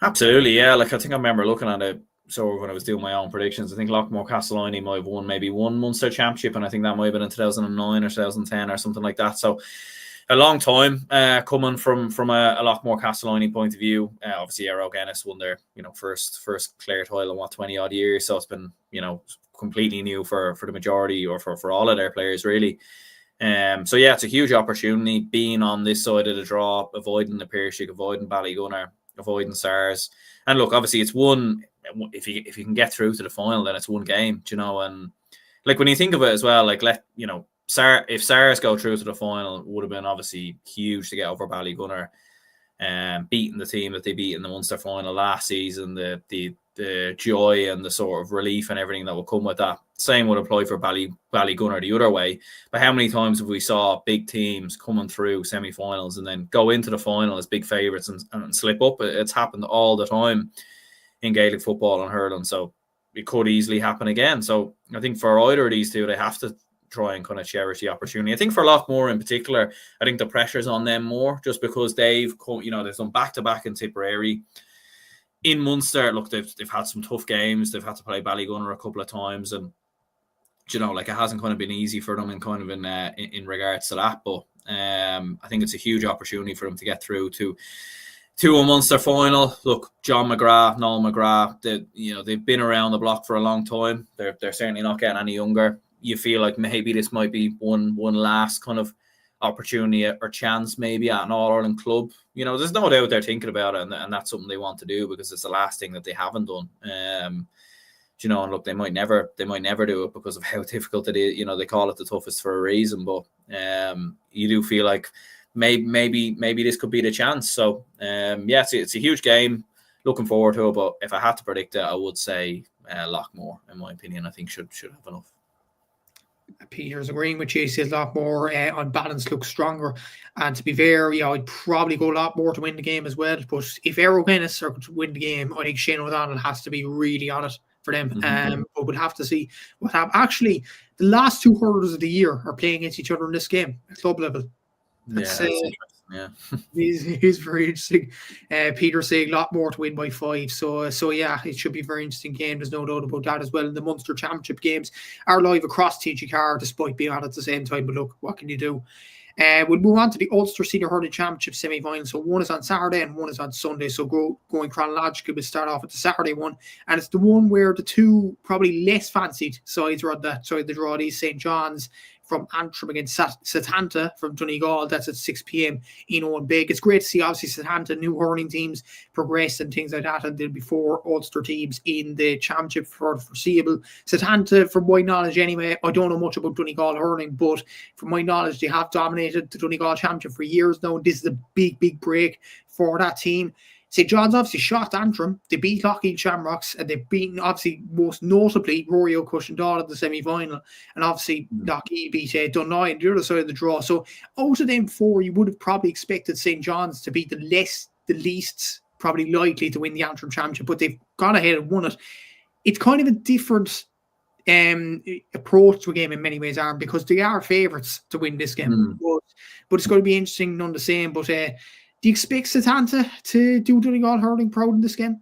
Absolutely, yeah. Like, I think I remember looking at it. So when I was doing my own predictions, I think Lockmore Castellini might have won maybe one Munster Championship, and I think that might have been in 2009 or 2010 or something like that. So a long time coming from a Lockmore Castellini point of view. Obviously, Aero Guinness won their first Clare title in 20 odd years. So it's been completely new for the majority or for all of their players really. So yeah, it's a huge opportunity being on this side of the draw, avoiding the Piercing, avoiding Ballygunner, avoiding SARS. And look, obviously it's one, if you can get through to the final, then it's one game, and like when you think of it as well, like if SARS go through to the final, it would have been obviously huge to get over Ballygunner, beating the team that they beat in the Munster final last season, the joy and the sort of relief and everything that will come with that. Same would apply for Ballygunner the other way. But how many times have we saw big teams coming through semi-finals and then go into the final as big favourites and slip up? It's happened all the time in Gaelic football and hurling, so it could easily happen again. So I think for either of these two, they have to try and kind of cherish the opportunity. I think for Loughmore in particular, I think the pressure's on them more just because they've done back-to-back in Tipperary. In Munster, look, they've had some tough games. They've had to play Ballygunner a couple of times, and it hasn't kind of been easy for them in regards to that. But I think it's a huge opportunity for them to get through to a Munster final. Look, John McGrath, Noel McGrath, they've been around the block for a long time. They're certainly not getting any younger. You feel like maybe this might be one last kind of opportunity or chance maybe at an All-Ireland club. There's no doubt they're thinking about it, and that's something they want to do because it's the last thing that they haven't done. And look, they might never do it because of how difficult it is. They call it the toughest for a reason, but you do feel like maybe this could be the chance. So it's a huge game. Looking forward to it, but if I had to predict it, I would say Loughmore, in my opinion, I think should have enough. Peter's agreeing with you. He says Loughmore on balance looks stronger. And to be fair, I'd probably go Loughmore to win the game as well. But if Aero Guinness are to win the game, I think Shane O'Donnell has to be really on it for them. But we'll have to see what happens. Actually, the last two hurlers of the year are playing against each other in this game at club level. That's it's very interesting. Peter saying a lot more to win by 5. So yeah, it should be a very interesting game. There's no doubt about that as well. And the Munster Championship games are live across TG4, despite being on at the same time. But look, what can you do? We'll move on to the Ulster Senior Hurling Championship semi-final. So one is on Saturday and one is on Sunday. So going chronologically, we'll start off with the Saturday one. And it's the one where the two probably less fancied sides are on that side of the draw. These St. John's from Antrim against Setanta from Donegal. That's at 6 p.m. in Owen Big. It's great to see, obviously, Setanta, new hurling teams progress and things like that. And there'll be 4 Ulster teams in the championship for the foreseeable. Setanta, from my knowledge anyway, I don't know much about Donegal hurling, but from my knowledge, they have dominated the Donegal championship for years now. This is a big, big break for that team. St. John's obviously shocked Antrim. They beat Lockheed Shamrocks and they've beaten, obviously, most notably, Rory O'Cushendall in the semi-final. And obviously, Lockheed beat Dunnoy on the other side of the draw. So out of them 4, you would have probably expected St. John's to be the least probably likely to win the Antrim Championship, but they've gone ahead and won it. It's kind of a different approach to a game in many ways, Aaron, because they are favourites to win this game. But it's going to be interesting none the same. But do you expect Setanta to do Donegal hurling proud in this game?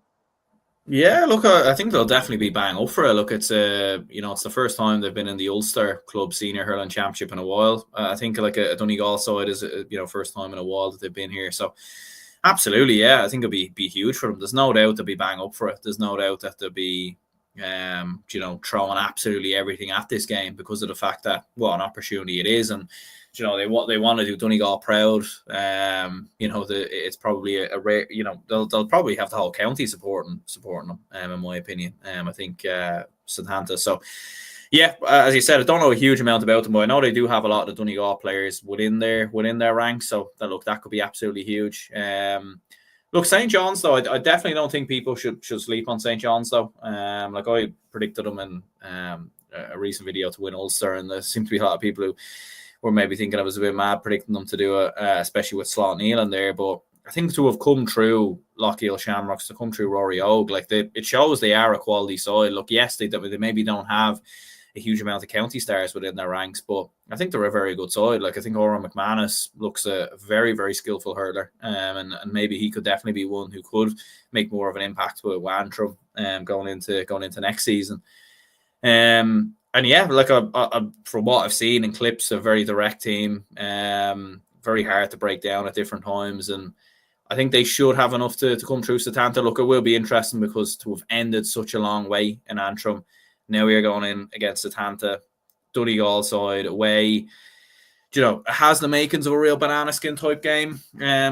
Yeah, look, I think they'll definitely be bang up for it. Look, it's it's the first time they've been in the Ulster Club Senior Hurling Championship in a while. I think like a Donegal side is first time in a while that they've been here. So absolutely, yeah, I think it'll be huge for them. There's no doubt they'll be bang up for it. There's no doubt that they'll be throwing absolutely everything at this game because of the fact that what an opportunity it is, and they want to do Donegal proud. It's probably a rare. They'll probably have the whole county supporting them. In my opinion, I think Setanta. So, yeah, as you said, I don't know a huge amount about them, but I know they do have a lot of Donegal players within their ranks. So that could be absolutely huge. Look, St. John's though, I definitely don't think people should sleep on St. John's though. Like I predicted them in a recent video to win Ulster, and there seemed to be a lot of people who were maybe thinking I was a bit mad predicting them to do it, especially with Slot Neal in there. But I think to have come through Lockheed Shamrocks, to come through Rory Og, it shows they are a quality side. Look, yes, they maybe don't have a huge amount of county stars within their ranks, but I think they're a very good side. Like I think Oran McManus looks a very, very skillful hurler, and maybe he could definitely be one who could make more of an impact with Antrim going into next season. And yeah, like from what I've seen in clips, a very direct team, very hard to break down at different times, and I think they should have enough to come through Setanta. Look, it will be interesting because to have ended such a long way in Antrim, now we are going in against Setanta, Donegal side away. It has the makings of a real banana skin type game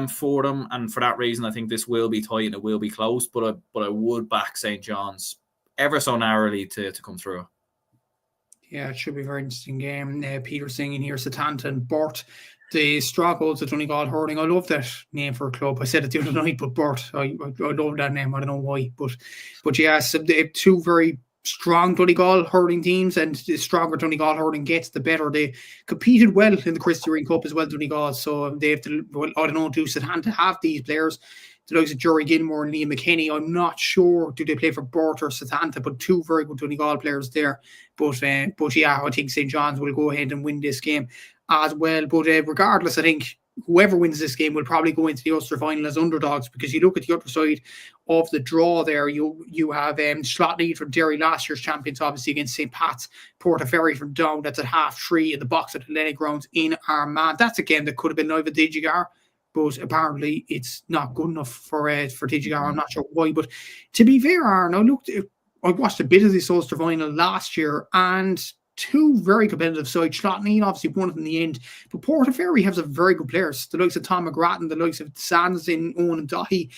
for them, and for that reason, I think this will be tight and it will be close. But I would back St. John's ever so narrowly to come through. Yeah, it should be a very interesting game. Peter singing here, Setanta and Burt, the struggles of Donegal hurling. I love that name for a club. I said it the other night, but Burt, I love that name. I don't know why, but yes, they have 2 very strong Donegal hurling teams, and the stronger Donegal hurling gets, the better. They competed well in the Christy Ring Cup as well, Donegal. So they have to. Well, I don't know, do Setanta have these players? The likes of Jory Gilmore and Liam McKinney. I'm not sure do they play for Burt or Setanta, but 2 very good Donegal players there. But yeah, I think St. John's will go ahead and win this game as well. But regardless, I think whoever wins this game will probably go into the Ulster final as underdogs, because you look at the other side of the draw there, you have Slotneed from Derry, last year's champions, obviously, against St. Pat's, Portaferry from Down. That's at 3:30 in the box at the Lenny Grounds in Armagh. That's a game that could have been live at DGR, but apparently it's not good enough for DGR. I'm not sure why. But to be fair, Aaron, I watched a bit of this Ulster final last year, and 2 very competitive sides. Slotneed obviously won it in the end, but Portaferry has some very good players. The likes of Tom McGrattan, the likes of Sands in Owen and Dahi.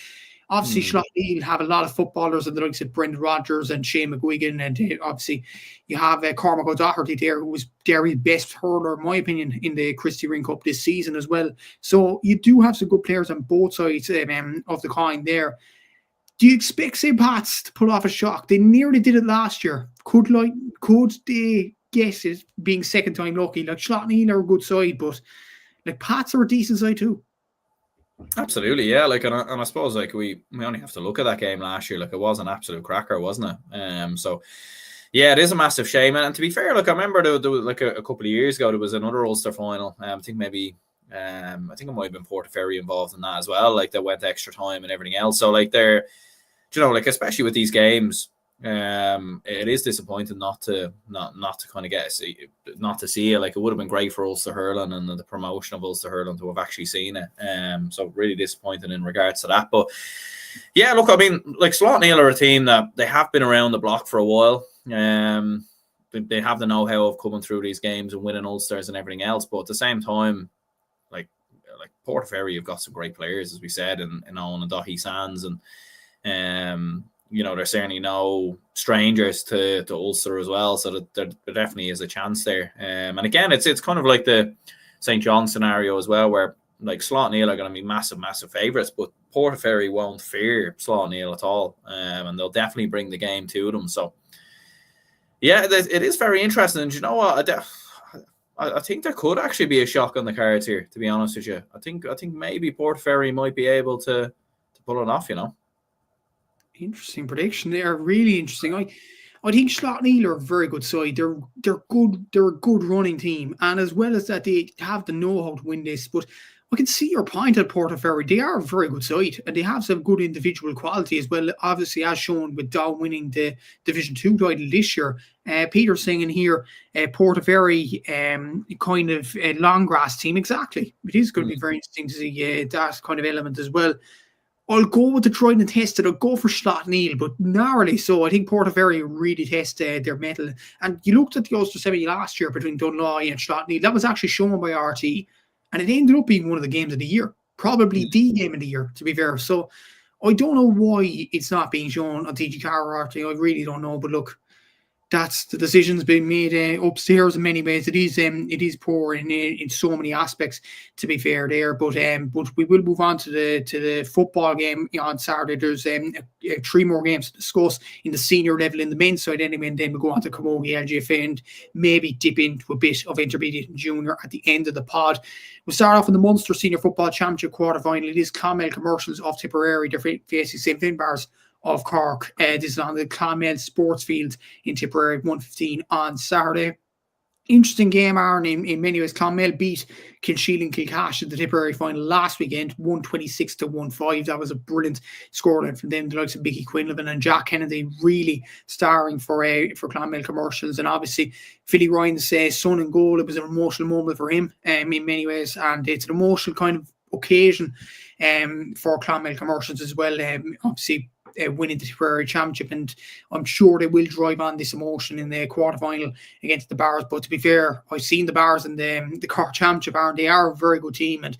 Obviously, Slotneed have a lot of footballers, and the likes of Brendan Rodgers and Shane McGuigan, and obviously you have Cormac O'Doherty there, who was Derry's best hurler, in my opinion, in the Christy Ring Cup this season as well. So you do have some good players on both sides of the coin there. Do you expect St. Pat's to pull off a shock? They nearly did it last year. Could they get it being second time lucky? Like Slotneed are a good side, but like Pats are a decent side too. Absolutely, yeah. Like, and I suppose like we only have to look at that game last year. Like, it was an absolute cracker, wasn't it? So yeah, it is a massive shame. And to be fair, like I remember there was like a couple of years ago there was another Ulster final. I think it might have been Portaferry involved in that as well. Like, they went extra time and everything else. So like they're, like especially with these games, it is disappointing not to kind of not to see it. Like, it would have been great for Ulster Hurling and the promotion of Ulster Hurling to have actually seen it. So really disappointing in regards to that. But yeah, look, I mean, like, Slot Neal are a team that they have been around the block for a while. They have the know-how of coming through these games and winning Ulsters and everything else. But at the same time, like Portaferry, you've got some great players, as we said, in Owen and Daithí Sands, and they're certainly no strangers to Ulster as well. So that there definitely is a chance there. And again, it's kind of like the St. John scenario as well, where like Slot Neal are going to be massive favourites, but Portaferry won't fear Slot Neal at all, and they'll definitely bring the game to them. So yeah, it is very interesting. And you know what? I think there could actually be a shock on the cards here, to be honest with you. I think maybe Portaferry might be able to pull it off, Interesting prediction there. Really interesting. I think Slot Neal are a very good side. They're good. They're a good running team, and as well as that, they have the know-how to win this. But I can see your point at Portaferry. They are a very good side, and they have some good individual quality as well. Obviously, as shown with Dow winning the Division 2 title this year. Peter's saying here, Portaferry, kind of a long grass team. Exactly. It is going to be very interesting to see that kind of element as well. I'll go with the tried and tested. I'll go for Slot Neal, but narrowly so. I think Portaferry really tested their mettle. And you looked at the Ulster semi last year between Dunloy and Slot Neal. That was actually shown by RT, and it ended up being one of the games of the year, probably the game of the year, to be fair. So I don't know why it's not being shown on TG4 or RT. I really don't know. But look, that's the decision's been made upstairs in many ways. It is poor in so many aspects, to be fair there. But we will move on to the football game on Saturday. There's 3 more games to discuss in the senior level in the men's side anyway, and then we'll go on to Camogie, LGFA, and maybe dip into a bit of intermediate and junior at the end of the pod. We'll start off in the Munster Senior Football Championship quarter-final. It is Clonmel Commercials of Tipperary. They're facing St. Finbarrs of Cork. This is on the Clonmel Sports Field in Tipperary, 1:15 on Saturday. Interesting game, Aaron, in many ways. Clonmel beat Kilsheelan and Kilcash in the Tipperary final last weekend, 126-15. That was a brilliant scoreline from them. The likes of Mickey Quinlivan and Jack Kennedy really starring for Clonmel Commercials. And obviously, Philly Ryan's son and goal. It was an emotional moment for him in many ways. And it's an emotional kind of occasion for Clonmel Commercials as well. Obviously, winning the Tipperary Championship, and I'm sure they will drive on this emotion in the quarterfinal against the Bars. But to be fair, I've seen the Bars in the Cork Championship, and they are a very good team. And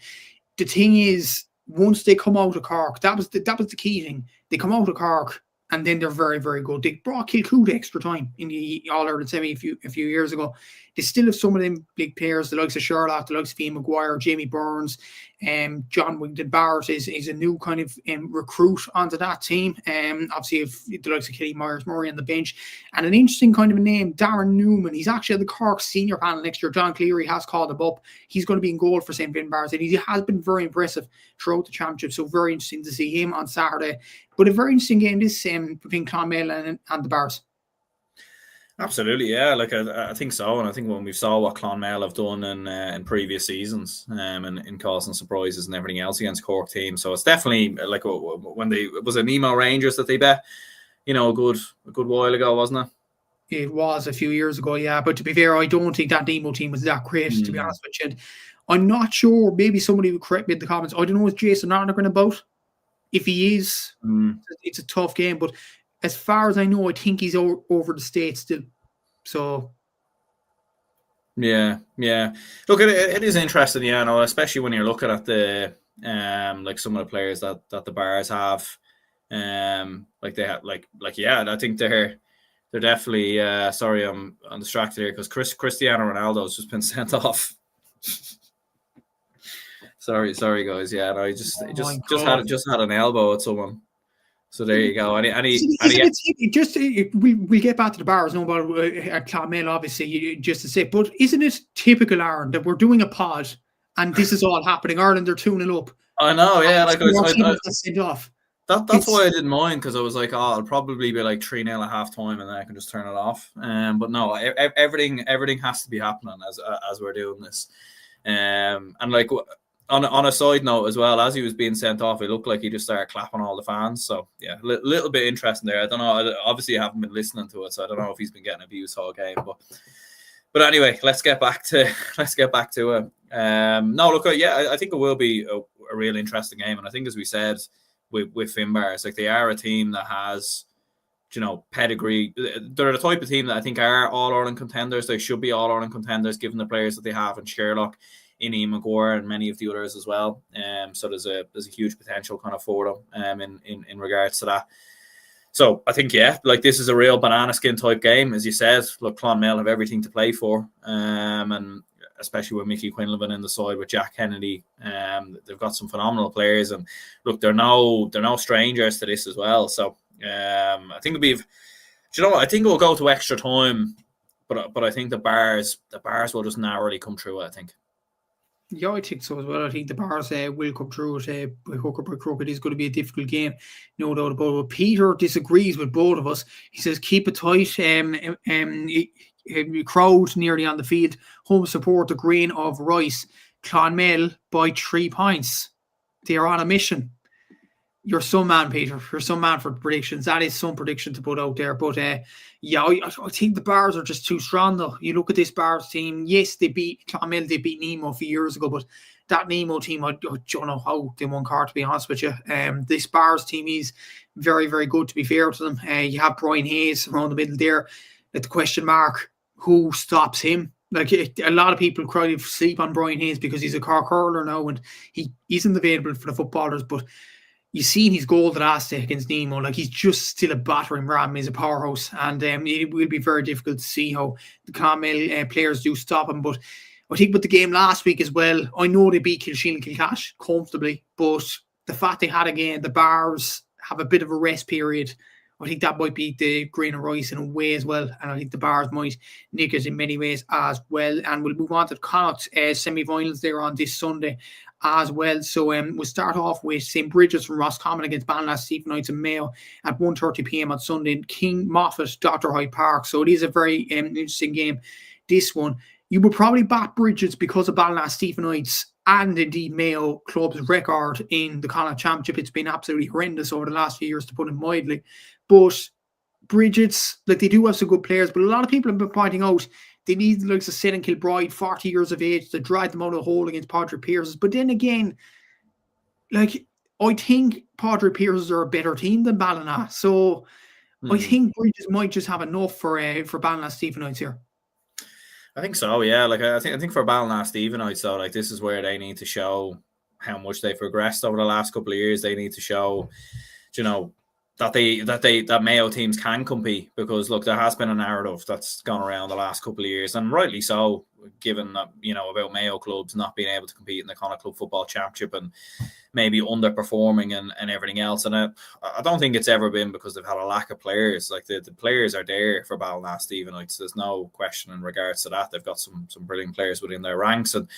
the thing is, once they come out of Cork, that was the key thing. They come out of Cork, and then they're very, very good. They brought Kilcoo to extra time in the All-Ireland semi a few years ago. They still have some of them big players, the likes of Sherlock, the likes of Ian Maguire, Jamie Burns, John Wington Barrett is a new kind of recruit onto that team. Obviously, the likes of Kelly Myers-Murray on the bench. And an interesting kind of a name, Darren Newman. He's actually at the Cork senior panel next year. John Cleary has called him up. He's going to be in goal for St. Finbarrs, and he has been very impressive throughout the championship. So very interesting to see him on Saturday. But a very interesting game this between Clonmel and the Bars. Absolutely, yeah. Like I think so, and I think when we saw what Clonmel have done in previous seasons, and in causing surprises and everything else against Cork teams, so it's definitely like when it was Nemo Rangers that they bet, a good while ago, wasn't it? It was a few years ago, yeah. But to be fair, I don't think that Nemo team was that great, to be honest with you. I'm not sure. Maybe somebody would correct me in the comments. I don't know what Jason Arnagren about. If he is, it's a tough game. But as far as I know, I think he's over the States still. So, yeah. Look, it is interesting, especially when you're looking at the like some of the players that the Bars have, like they have, I think they're definitely. Sorry, I'm distracted here because Cristiano Ronaldo's just been sent off. sorry, guys. Yeah, no, I just had an elbow at someone. So there you go. We'll get back to the Bars, no about Clonmel, obviously, just to say. But isn't it typical, Aaron, that we're doing a pod and this is all happening? Ireland are 2-0 up. I know, yeah. Like that's why I didn't mind, because I was like, it'll probably be like 3-0 at half time, and then I can just turn it off. But no, everything has to be happening as we're doing this. And like, on a side note as well, as he was being sent off, it looked like he just started clapping all the fans. So yeah, little bit interesting there. I don't know. Obviously, I haven't been listening to it, so I don't know if he's been getting abused all game. But anyway, let's get back to it. No, look, I think it will be a real interesting game, and I think, as we said, with Finbar, it's like they are a team that has, pedigree. They're the type of team that I think are All-Ireland contenders. They should be All-Ireland contenders given the players that they have in Sherlock, in Ian McGuire, and many of the others as well. So there's a huge potential kind of for them in regards to that. So I think, this is a real banana skin type game, as you said. Look, Clonmel have everything to play for, and especially with Mickey Quinlivan in the side with Jack Kennedy. They've got some phenomenal players, and look, they're no strangers to this as well. So I think I think it will go to extra time, but I think the bars will just narrowly come through. I think. Yeah, I think so as well. I think the bars will come through it. Hooker by crook, it is going to be a difficult game, no doubt about it. Peter disagrees with both of us. He says keep it tight. Crowd nearly on the field. Home support the grain of rice. Clonmel by 3 points. They are on a mission. You're some man, Peter. You're some man for predictions. That is some prediction to put out there. But I think the bars are just too strong, though. You look at this bars team. Yes, they beat Clonmel. They beat Nemo a few years ago. But that Nemo team, I don't know how they won card, to be honest with you. This bars team is very, very good, to be fair to them. You have Brian Hayes around the middle there. At the question mark, who stops him? Like, a lot of people cry sleep on Brian Hayes because he's a Cork hurler now and he isn't available for the footballers. But you've seen his goal the last day against Nemo. Like, he's just still a battering ram. He's a powerhouse. And it will be very difficult to see how the Clonmel players do stop him. But I think with the game last week as well, I know they beat Kilsheen and Kilcash comfortably. But the fact they had again, the bars have a bit of a rest period. I think that might be the grain of rice in a way as well. And I think the bars might nick it in many ways as well. And we'll move on to the Connacht semi-finals there on this Sunday as well. So we'll start off with St. Bridget's from Roscommon against Ballinasloe Stephenites and Mayo at 1:30 p.m. on Sunday in King Moffat, Dr. Hyde Park. So it is a very interesting game, this one. You would probably back Bridget's because of Ballinasloe Stephenites and indeed Mayo Club's record in the Connacht Championship. It's been absolutely horrendous over the last few years, to put it mildly. But Bridget's, like, they do have some good players, but a lot of people have been pointing out they need the likes of Sid and Kilbride, 40 years of age, to drag them out of the hole against Padraig Pearses. But then again, like, I think Padraig Pearses are a better team than Ballina. So I think Bridget's might just have enough for Ballinasloe Stephenites here. I think so, yeah. Like, I think for Ballinasloe Stephenites, though, like, this is where they need to show how much they've progressed over the last couple of years. They need to show, that Mayo teams can compete, because look, there has been a narrative that's gone around the last couple of years, and rightly so, given that, about Mayo clubs not being able to compete in the Connacht Club Football Championship and maybe underperforming and everything else. And I don't think it's ever been because they've had a lack of players. Like, the players are there for Ballinasloe Stephenites. There's no question in regards to that. They've got some brilliant players within their ranks, and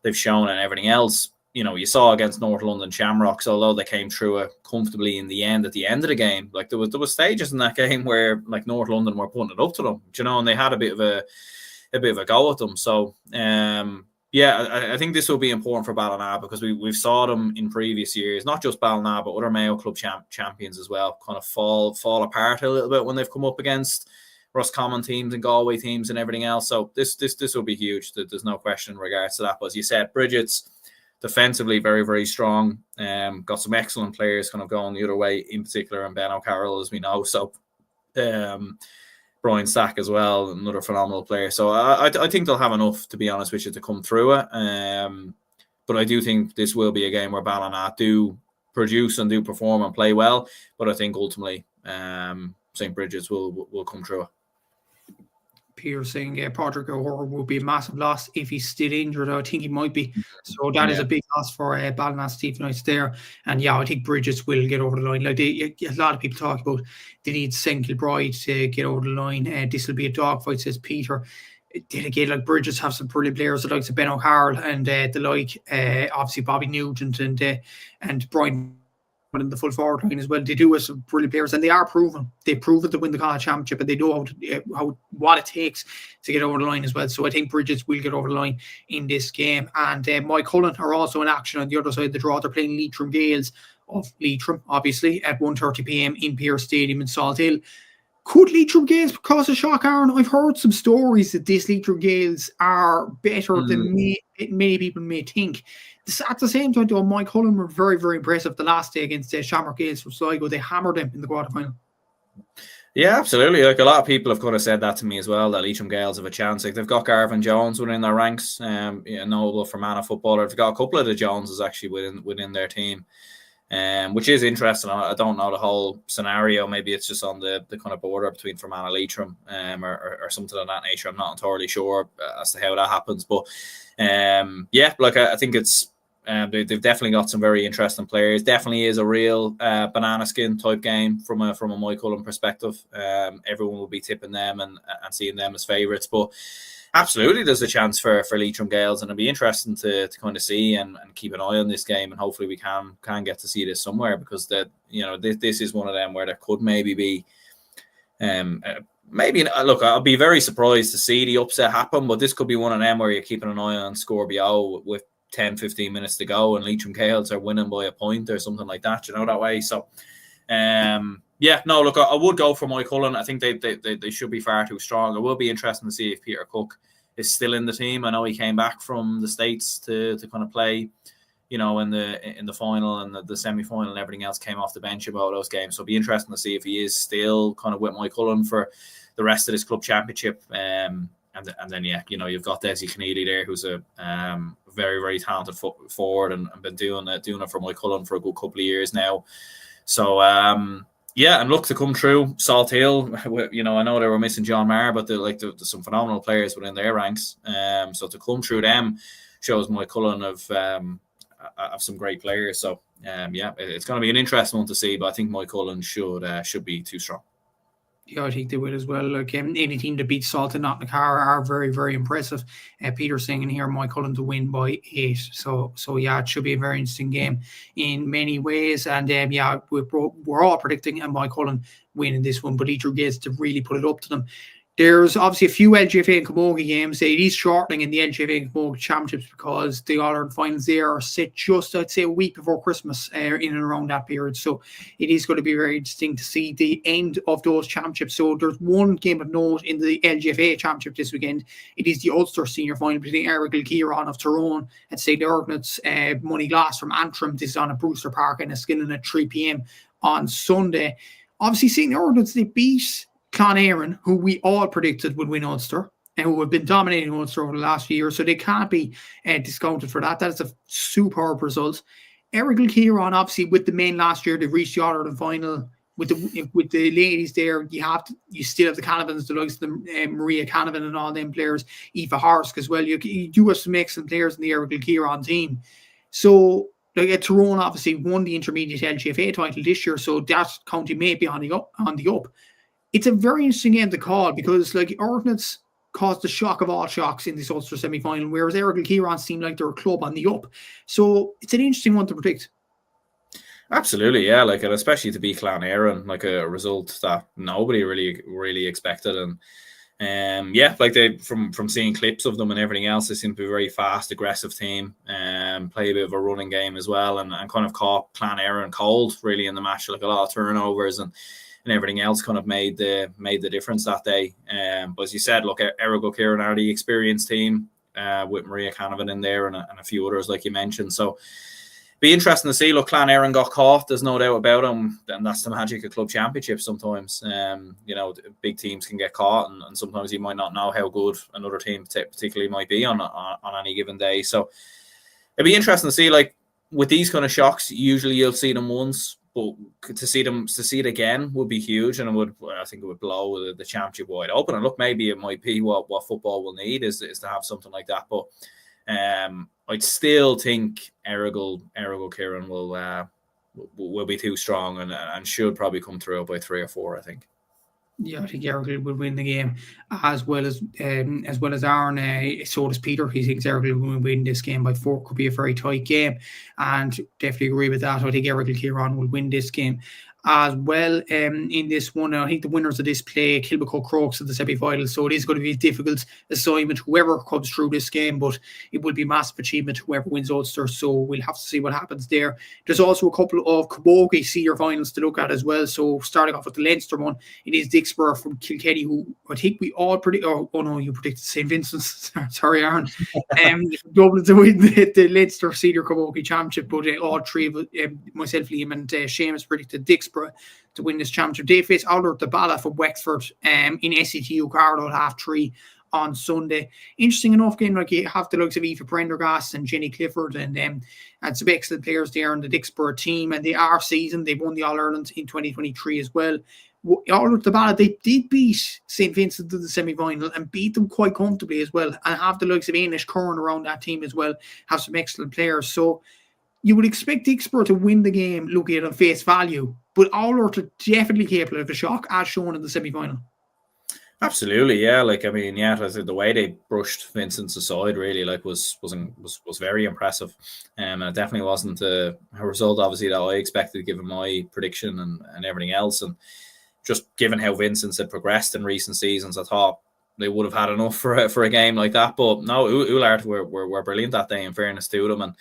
they've shown and everything else. You saw against North London Shamrocks, although they came through it comfortably at the end of the game. Like, there was stages in that game where, like, North London were putting it up to them, and they had a bit of a go at them. So I think this will be important for Ballina, because we've saw them in previous years, not just Ballina but other Mayo Club champions as well, kind of fall apart a little bit when they've come up against Roscommon teams and Galway teams and everything else. So this will be huge. There's no question in regards to that. But as you said, Bridget's defensively very, very strong. Got some excellent players kind of going the other way, in particular, and Ben O'Carroll, as we know. So Brian Stack as well, another phenomenal player. So I think they'll have enough, to be honest with you, to come through it. But I do think this will be a game where Ballina do produce and do perform and play well. But I think ultimately St. Bridget's will come through it. Peter saying Padraig O'Hara will be a massive loss if he's still injured. I think he might be. So that is a big loss for Ballinasloe Stephenites there. And I think Bridget's will get over the line. Like, a lot of people talk about they need St. Kilbride to get over the line. This will be a dogfight, says Peter. Then again, like, Bridget's have some brilliant players, the likes of Ben O'Carroll and the like, obviously Bobby Nugent and Brian but in the full forward line as well. They do have some brilliant players, and they are proven. They've proven to win the college championship, and they know what it takes to get over the line as well. So I think Bridges will get over the line in this game. And Mike Cullen are also in action on the other side of the draw. They're playing Leitrim Gales of Leitrim, obviously, at 1:30 p.m. in Pearse Stadium in Salt Hill. Could Leitrim Gales cause a shock, Aaron? I've heard some stories that these Leitrim Gales are better than many people may think. At the same time, though, Mike Cullen were very, very impressive the last day against Shamrock Gales from Sligo. They hammered them in the quarterfinal. Yeah, absolutely. Like, a lot of people have kind of said that to me as well, that Leitrim Gales have a chance. Like, they've got Garvin Jones within their ranks, notable for man of footballer. They've got a couple of the Joneses actually within their team. Which is interesting. I don't know the whole scenario. Maybe it's just on the kind of border between Fermanagh and Leitrim, or something of that nature. I'm not entirely sure as to how that happens. But I think it's they've definitely got some very interesting players. Definitely is a real banana skin type game from a Mike Cullen perspective. Everyone will be tipping them and seeing them as favourites, but absolutely, there's a chance for Leitrim Gales, and it'll be interesting to kind of see and keep an eye on this game, and hopefully we can get to see this somewhere, because this is one of them where there could maybe be look, I'll be very surprised to see the upset happen, but this could be one of them where you're keeping an eye on Scorpio with 10-15 minutes to go and Leitrim Gales are winning by a point or something like that, that way. So look, I would go for Mike Cullen. I think they should be far too strong. It will be interesting to see if Peter Cook is still in the team. I know he came back from the States to kind of play, in the final and the semi-final, and everything else, came off the bench about those games. So it'll be interesting to see if he is still kind of with Mike Cullen for the rest of this club championship. And then you've got Desi Keneally there, who's a very, very talented forward and been doing it for Mike Cullen for a good couple of years now. So and look, to come through Salt Hill, I know they were missing John Maher, but there's some phenomenal players within their ranks. So to come through them shows Mike Cullen of some great players. So it's going to be an interesting one to see. But I think Mike Cullen should be too strong. Yeah, I think they will as well. Like, any team that beats Salt and Nottingham are very, very impressive. Peter saying in here, Mike Cullen to win by 8. So it should be a very interesting game in many ways. And we're all predicting Mike Cullen winning this one, but Leitrim gets to really put it up to them. There's obviously a few LGFA and Camogie games. It is shortening in the LGFA and Camogie championships because the All-Ireland finals there are set just, I'd say, a week before Christmas, in and around that period. So it is going to be very interesting to see the end of those championships. So there's one game of note in the LGFA championship this weekend. It is the Ulster senior final between Errigal Kieran of Tyrone and St. Ergnut's Money Glass from Antrim. This is on at Brewster Park in Enniskillen at 3 p.m. on Sunday. Obviously, St. Ergnut's, they beat Clonairon, who we all predicted would win Ulster and who have been dominating Ulster over the last few years, so they can't be discounted for that. That is a superb result. Errigal Kieran, obviously, with the men last year, they've reached the All-Ireland final. With the ladies there, you still have the Canavans, the likes of the Maria Canavan and all them players, Aoife Horsk as well. You do have some excellent players in the Errigal Kieran team. So Tyrone obviously won the intermediate LGFA title this year, so that county may be on the up. It's a very interesting game to call because Ergnut's caused the shock of all shocks in this Ulster semi-final, whereas Errigal Kieran seemed like they're a club on the up. So it's an interesting one to predict. Absolutely, yeah. And especially to beat Clonairon, a result that nobody really expected. And they from seeing clips of them and everything else, they seem to be a very fast, aggressive team. Play a bit of a running game as well, and kind of caught Clonairon cold really in the match. A lot of turnovers and everything else kind of made the difference that day. But as you said, look, Errigal Kieran are the experienced team with Maria Canavan in there and a few others like you mentioned. So be interesting to see. Look, Clonairon got caught. There's no doubt about them. And that's the magic of club championships sometimes. Big teams can get caught and sometimes you might not know how good another team particularly might be on any given day. So it'd be interesting to see, with these kind of shocks, usually you'll see them once. But to see it again would be huge, and I think it would blow the championship wide open. And look, maybe it might be what football will need is to have something like that. But I'd still think Errigal Kieran will be too strong and should probably come through by 3 or 4. I think. Yeah, I think Errigal will win the game as well as Aaron. So does Peter. He thinks Errigal will win this game by 4. Could be a very tight game, and definitely agree with that. I think Errigal Kieran will win this game as well. In this one, I think the winners of this play Kilmacock Crokes in the semi-final. So it is going to be a difficult assignment, whoever comes through this game, but it will be a massive achievement whoever wins Ulster. So we'll have to see what happens there. There's also a couple of Camogie senior finals to look at as well. So starting off with the Leinster one, it is Dixborough from Kilkenny, who I think we all predict. Oh no, you predicted St. Vincent's. Sorry, Aaron. Dublin to win the Leinster Senior Camogie Championship, but all three of myself, Liam, and Seamus predicted Dixborough to win this championship. They face Albert the Bala from Wexford in SCTU Carlow at 3:30 on Sunday. Interesting enough game, like you have the likes of Aoife Prendergast and Jenny Clifford and some excellent players there on the Dixborough team, and they are seasoned. They won the All-Ireland in 2023 as well. Albert the Bala, they did beat St. Vincent in the semi-final and beat them quite comfortably as well, and have the likes of Anish Curran around that team as well, have some excellent players. So you would expect Dixborough to win the game looking at it on face value, but Albert are definitely capable of a shock, as shown in the semi-final. Absolutely, yeah. The way they brushed Vincent's aside really was very impressive, and it definitely wasn't a result obviously that I expected given my prediction and everything else, and just given how Vincent's had progressed in recent seasons, I thought they would have had enough for a game like that. But no, Ullart were brilliant that day, in fairness to them,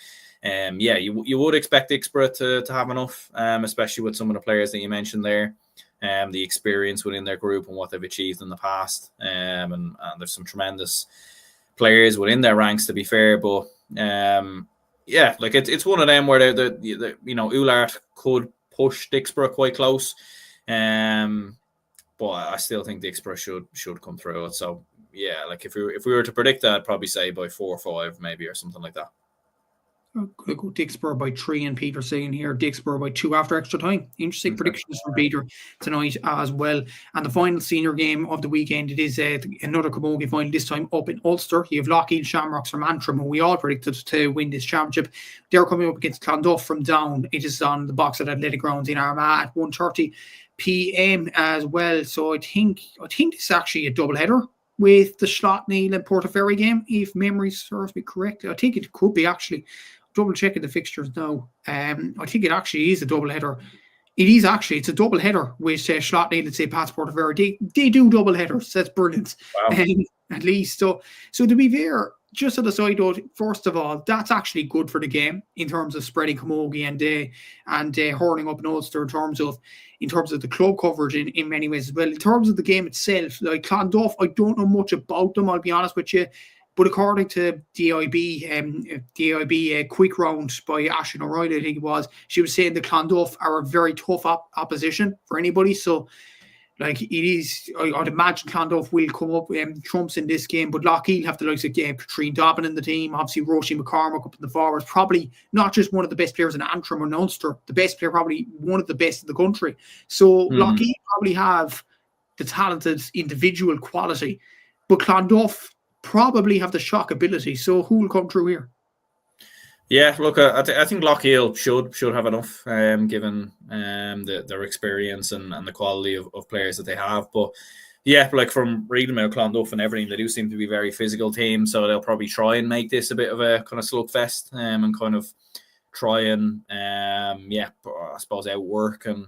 and you would expect Dixborough to have enough, especially with some of the players that you mentioned there. The experience within their group and what they've achieved in the past, and there's some tremendous players within their ranks, to be fair. But it's one of them where Ullart could push Dixborough quite close, but I still think Dixborough should come through it. So yeah, like if we were to predict that, I'd probably say by 4 or 5 maybe, or something like that. I'm going to go Dixborough by 3, and Peter saying here Dixborough by 2 after extra time. Interesting predictions from Peter tonight as well. And the final senior game of the weekend, it is another Camogie final, this time up in Ulster. You have Lochiel Shamrocks from Antrim, who we all predicted to win this championship. They're coming up against Clonduff from Down. It is on the Boxer Athletic Grounds in Armagh at 1:30 p.m. as well. So I think it's actually a double header with the Slotneil and Portaferry game, if memory serves me correctly. I think it could be actually. Double checking the fixtures now. I think it actually is a double header. It's a double header with Slotneil and St. Pat's Portaferry. They do double headers. That's brilliant. Wow. At least. So to be fair, just on the side note, first of all, that's actually good for the game in terms of spreading Camogie and hurling up in Ulster in terms of the club coverage in many ways as well. In terms of the game itself, like Clonduff, I don't know much about them, I'll be honest with you. But according to DIB quick round by Aisling O'Reilly, I think it was, she was saying the Clonduff are a very tough opposition for anybody. So, like, it is, I'd imagine Clonduff will come up trumps in this game. But Lochiel have the likes of Katrine Dobbin in the team, obviously Roisin McCormack up in the forwards, probably not just one of the best players in Antrim or Ulster, the best player, probably one of the best in the country. So Lochiel probably have the talented individual quality, but Clonduff probably have the shock ability. So who will come through here? Yeah, look, I think Lochiel should have enough, given their experience and the quality of players that they have. But yeah, like from reading about Clonduff and everything, they do seem to be a very physical team. So they'll probably try and make this a bit of a kind of slugfest, and kind of try and I suppose outwork and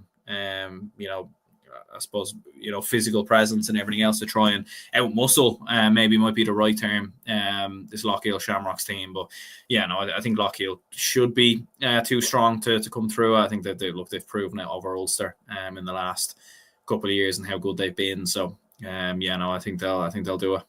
physical presence and everything else to try and out-muscle, maybe might be the right term, this Lochiel Shamrocks team. But yeah, no, I think Lochiel should be too strong to come through. I think that they've proven it over Ulster in the last couple of years and how good they've been. So I think they'll do it.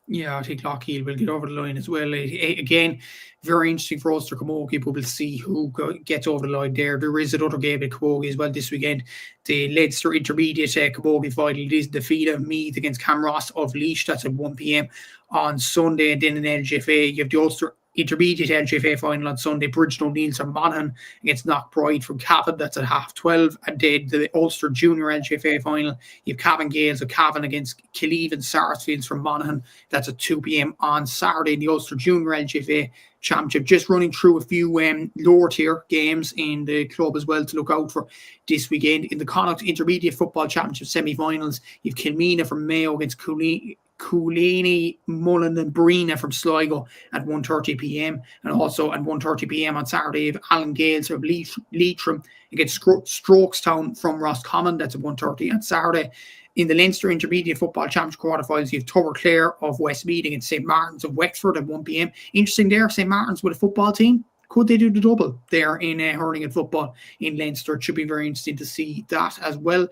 Yeah, I think Lochiel will get over the line as well. Again, very interesting for Ulster Camogie, but we'll see who gets over the line there. There is another game at Camogie as well this weekend. The Leinster Intermediate Camogie final. It is the Fida Meath against Camross of Laois. That's at 1 p.m. on Sunday. And then in LGFA, you have the Ulster intermediate LGFA final on Sunday. Bridge O'Neill's from Monaghan against Knockbride from Cavan. That's at 12:30. And then the Ulster Junior LGFA final, you have Cavan Gales of Cavan against Cúilín and Sarsfields from Monaghan. That's at 2 p.m. on Saturday. The Ulster Junior LGFA Championship, just running through a few lower tier games in the club as well to look out for this weekend. In the Connacht Intermediate Football Championship semi-finals, you have Kilmina from Mayo against Cúilín, Mullen and Brina from Sligo at 1:30 p.m. And also at 1:30 p.m. on Saturday, you have Alan Gales of Leitrim against Strokestown from Roscommon. That's at 1:30 on Saturday. In the Leinster Intermediate Football Championship quarterfinals, you have Tower Clare of Westmeath against St. Martin's of Wexford at 1 p.m. Interesting there, St. Martin's with a football team. Could they do the double there in hurling and football in Leinster? It should be very interesting to see that as well.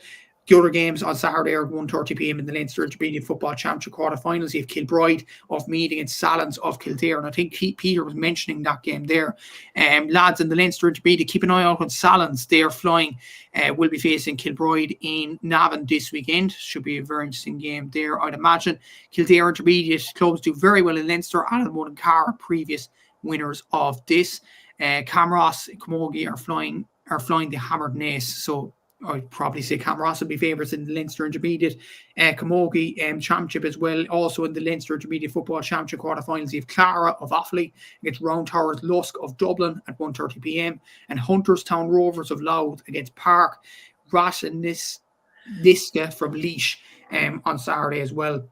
The other games on Saturday are at 1:30 p.m. in the Leinster Intermediate Football Championship quarterfinals. You have Kilbride of Meath against Salins of Kildare. And I think Peter was mentioning that game there. Lads in the Leinster Intermediate, keep an eye out on Salins. They are flying, will be facing Kilbride in Navan this weekend. Should be a very interesting game there, I'd imagine. Kildare Intermediate clubs do very well in Leinster. Allenwood and Carr, previous winners of this. Camross and Camogie are flying the Hammered Nace. So I'd probably say Camross will be favourites in the Leinster Intermediate. Camogie Championship as well. Also in the Leinster Intermediate Football Championship quarterfinals, you have Clara of Offaly against Round Towers Lusk of Dublin at 1:30 p.m. and Hunterstown Rovers of Louth against Park Rasaniska from Laois on Saturday as well.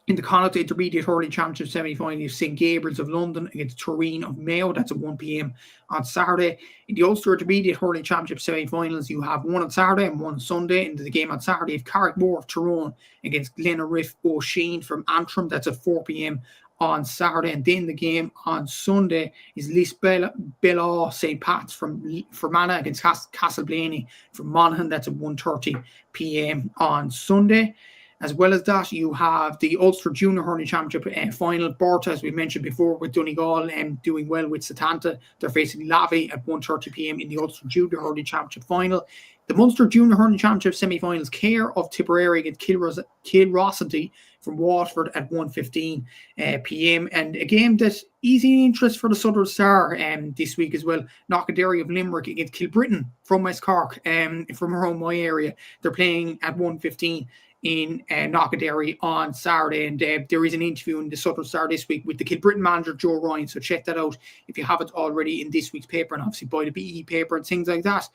In the Connacht Intermediate Hurling Championship semi-final, you have St. Gabriel's of London against Turin of Mayo. That's at 1 p.m. on Saturday. In the Ulster Intermediate Hurling Championship semi-finals, you have one on Saturday and one on Sunday. In the game on Saturday, you have Carrickmore of Tyrone against Glenariff O'Sheen from Antrim. That's at 4 p.m. on Saturday. And then the game on Sunday is Lisbella St. Pat's from Fermanagh against Castleblaney from Monaghan. That's at 1:30 p.m. on Sunday. As well as that, you have the Ulster Junior Hurling Championship final. Borta, as we mentioned before, with Donegal doing well with Setanta. They're facing Lavey at 1:30 p.m. in the Ulster Junior Hurling Championship final. The Munster Junior Hurling Championship semi-finals, Care of Tipperary against Kilrossity from Waterford at 1:15 p.m. And a game that's easy interest for the Southern Star this week as well. Knockaderry of Limerick against Kilbrittain from West Cork, from around my area. They're playing at 1:15 in Knockaderry on Saturday, and there is an interview in the Southern Star this week with the Kilbrittain manager Joe Ryan, so check that out if you haven't already in this week's paper, and obviously buy the BE paper and things like that.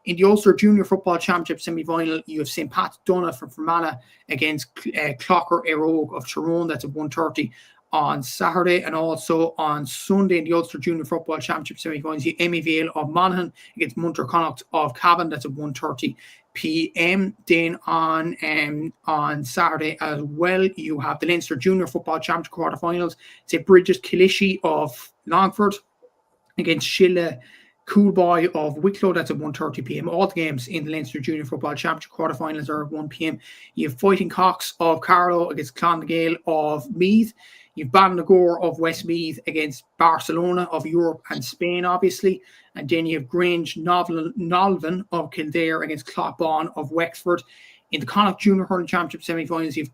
In the Ulster Junior Football Championship semi-final, you have St. Pat's Donagh from Fermanagh against Clocker Erogue of Tyrone. That's at 1:30 on Saturday. And also on Sunday in the Ulster Junior Football Championship semi-finals, you have Emmy Vale of Monaghan against Munter Connacht of Cavan. That's at 1:30 p.m. Then on Saturday as well, you have the Leinster Junior Football Championship quarterfinals. St. Bridget's Kilishi of Longford against Sheila Coolboy of Wicklow. That's at 1:30 p.m. All the games in the Leinster Junior Football Championship quarterfinals are at 1 p.m. You have Fighting Cocks of Carlow against Clonagale of Meath. You have Ballynagore of Westmeath against Barcelona of Europe and Spain, obviously. And then you have Grange Nolven of Kildare against Clockbawn of Wexford. In the Connacht Junior Hurling Championship semi-finals, you have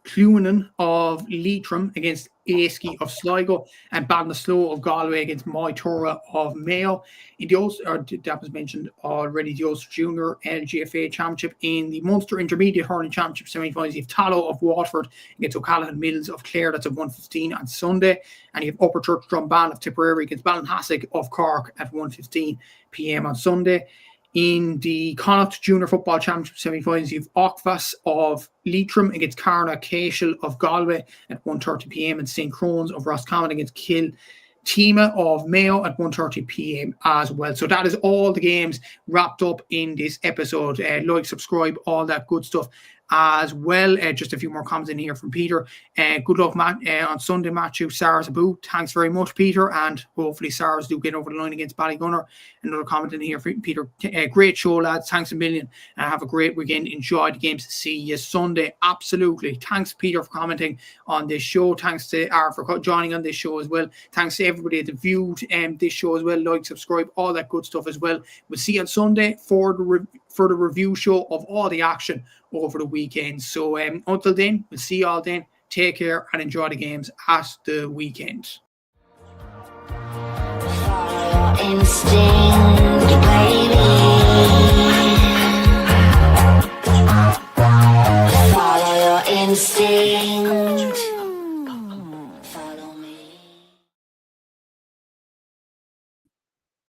Cluanan of Leitrim against Aesky of Sligo, and Ballinasloe of Galway against Moytora of Mayo. In the Ulster, that was mentioned already, the Ulster Junior LGFA Championship. In the Munster Intermediate Hurling Championship semi-finals, you have Tallow of Waterford against O'Callaghan Mills of Clare. That's at 1:15 on Sunday. And you have Upper Church Drumban of Tipperary against Ballinhassig of Cork at 1:15 p.m. on Sunday. In the Connacht Junior Football Championship semi-finals, you have Ockfas of Leitrim against Carna Cashel of Galway at 1:30 p.m. and St. Crohn's of Roscommon against Kiltima of Mayo at 1:30 p.m. as well. So that is all the games wrapped up in this episode. Like, subscribe, all that good stuff as well. Just a few more comments in here from Peter. Good luck, Matt, on Sunday, Matthew. Sars Abu. Thanks very much, Peter. And hopefully Sars do get over the line against Ballygunner. Another comment in here from Peter. Great show, lads. Thanks a million. And have a great weekend. Enjoy the games. See you Sunday. Absolutely. Thanks, Peter, for commenting on this show. Thanks to Aaron for joining on this show as well. Thanks to everybody that viewed this show as well. Like, subscribe, all that good stuff as well. We'll see you on Sunday for the review show of all the action over the weekend. So until then, we'll see you all then. Take care and enjoy the games at the weekend. your instinct, baby.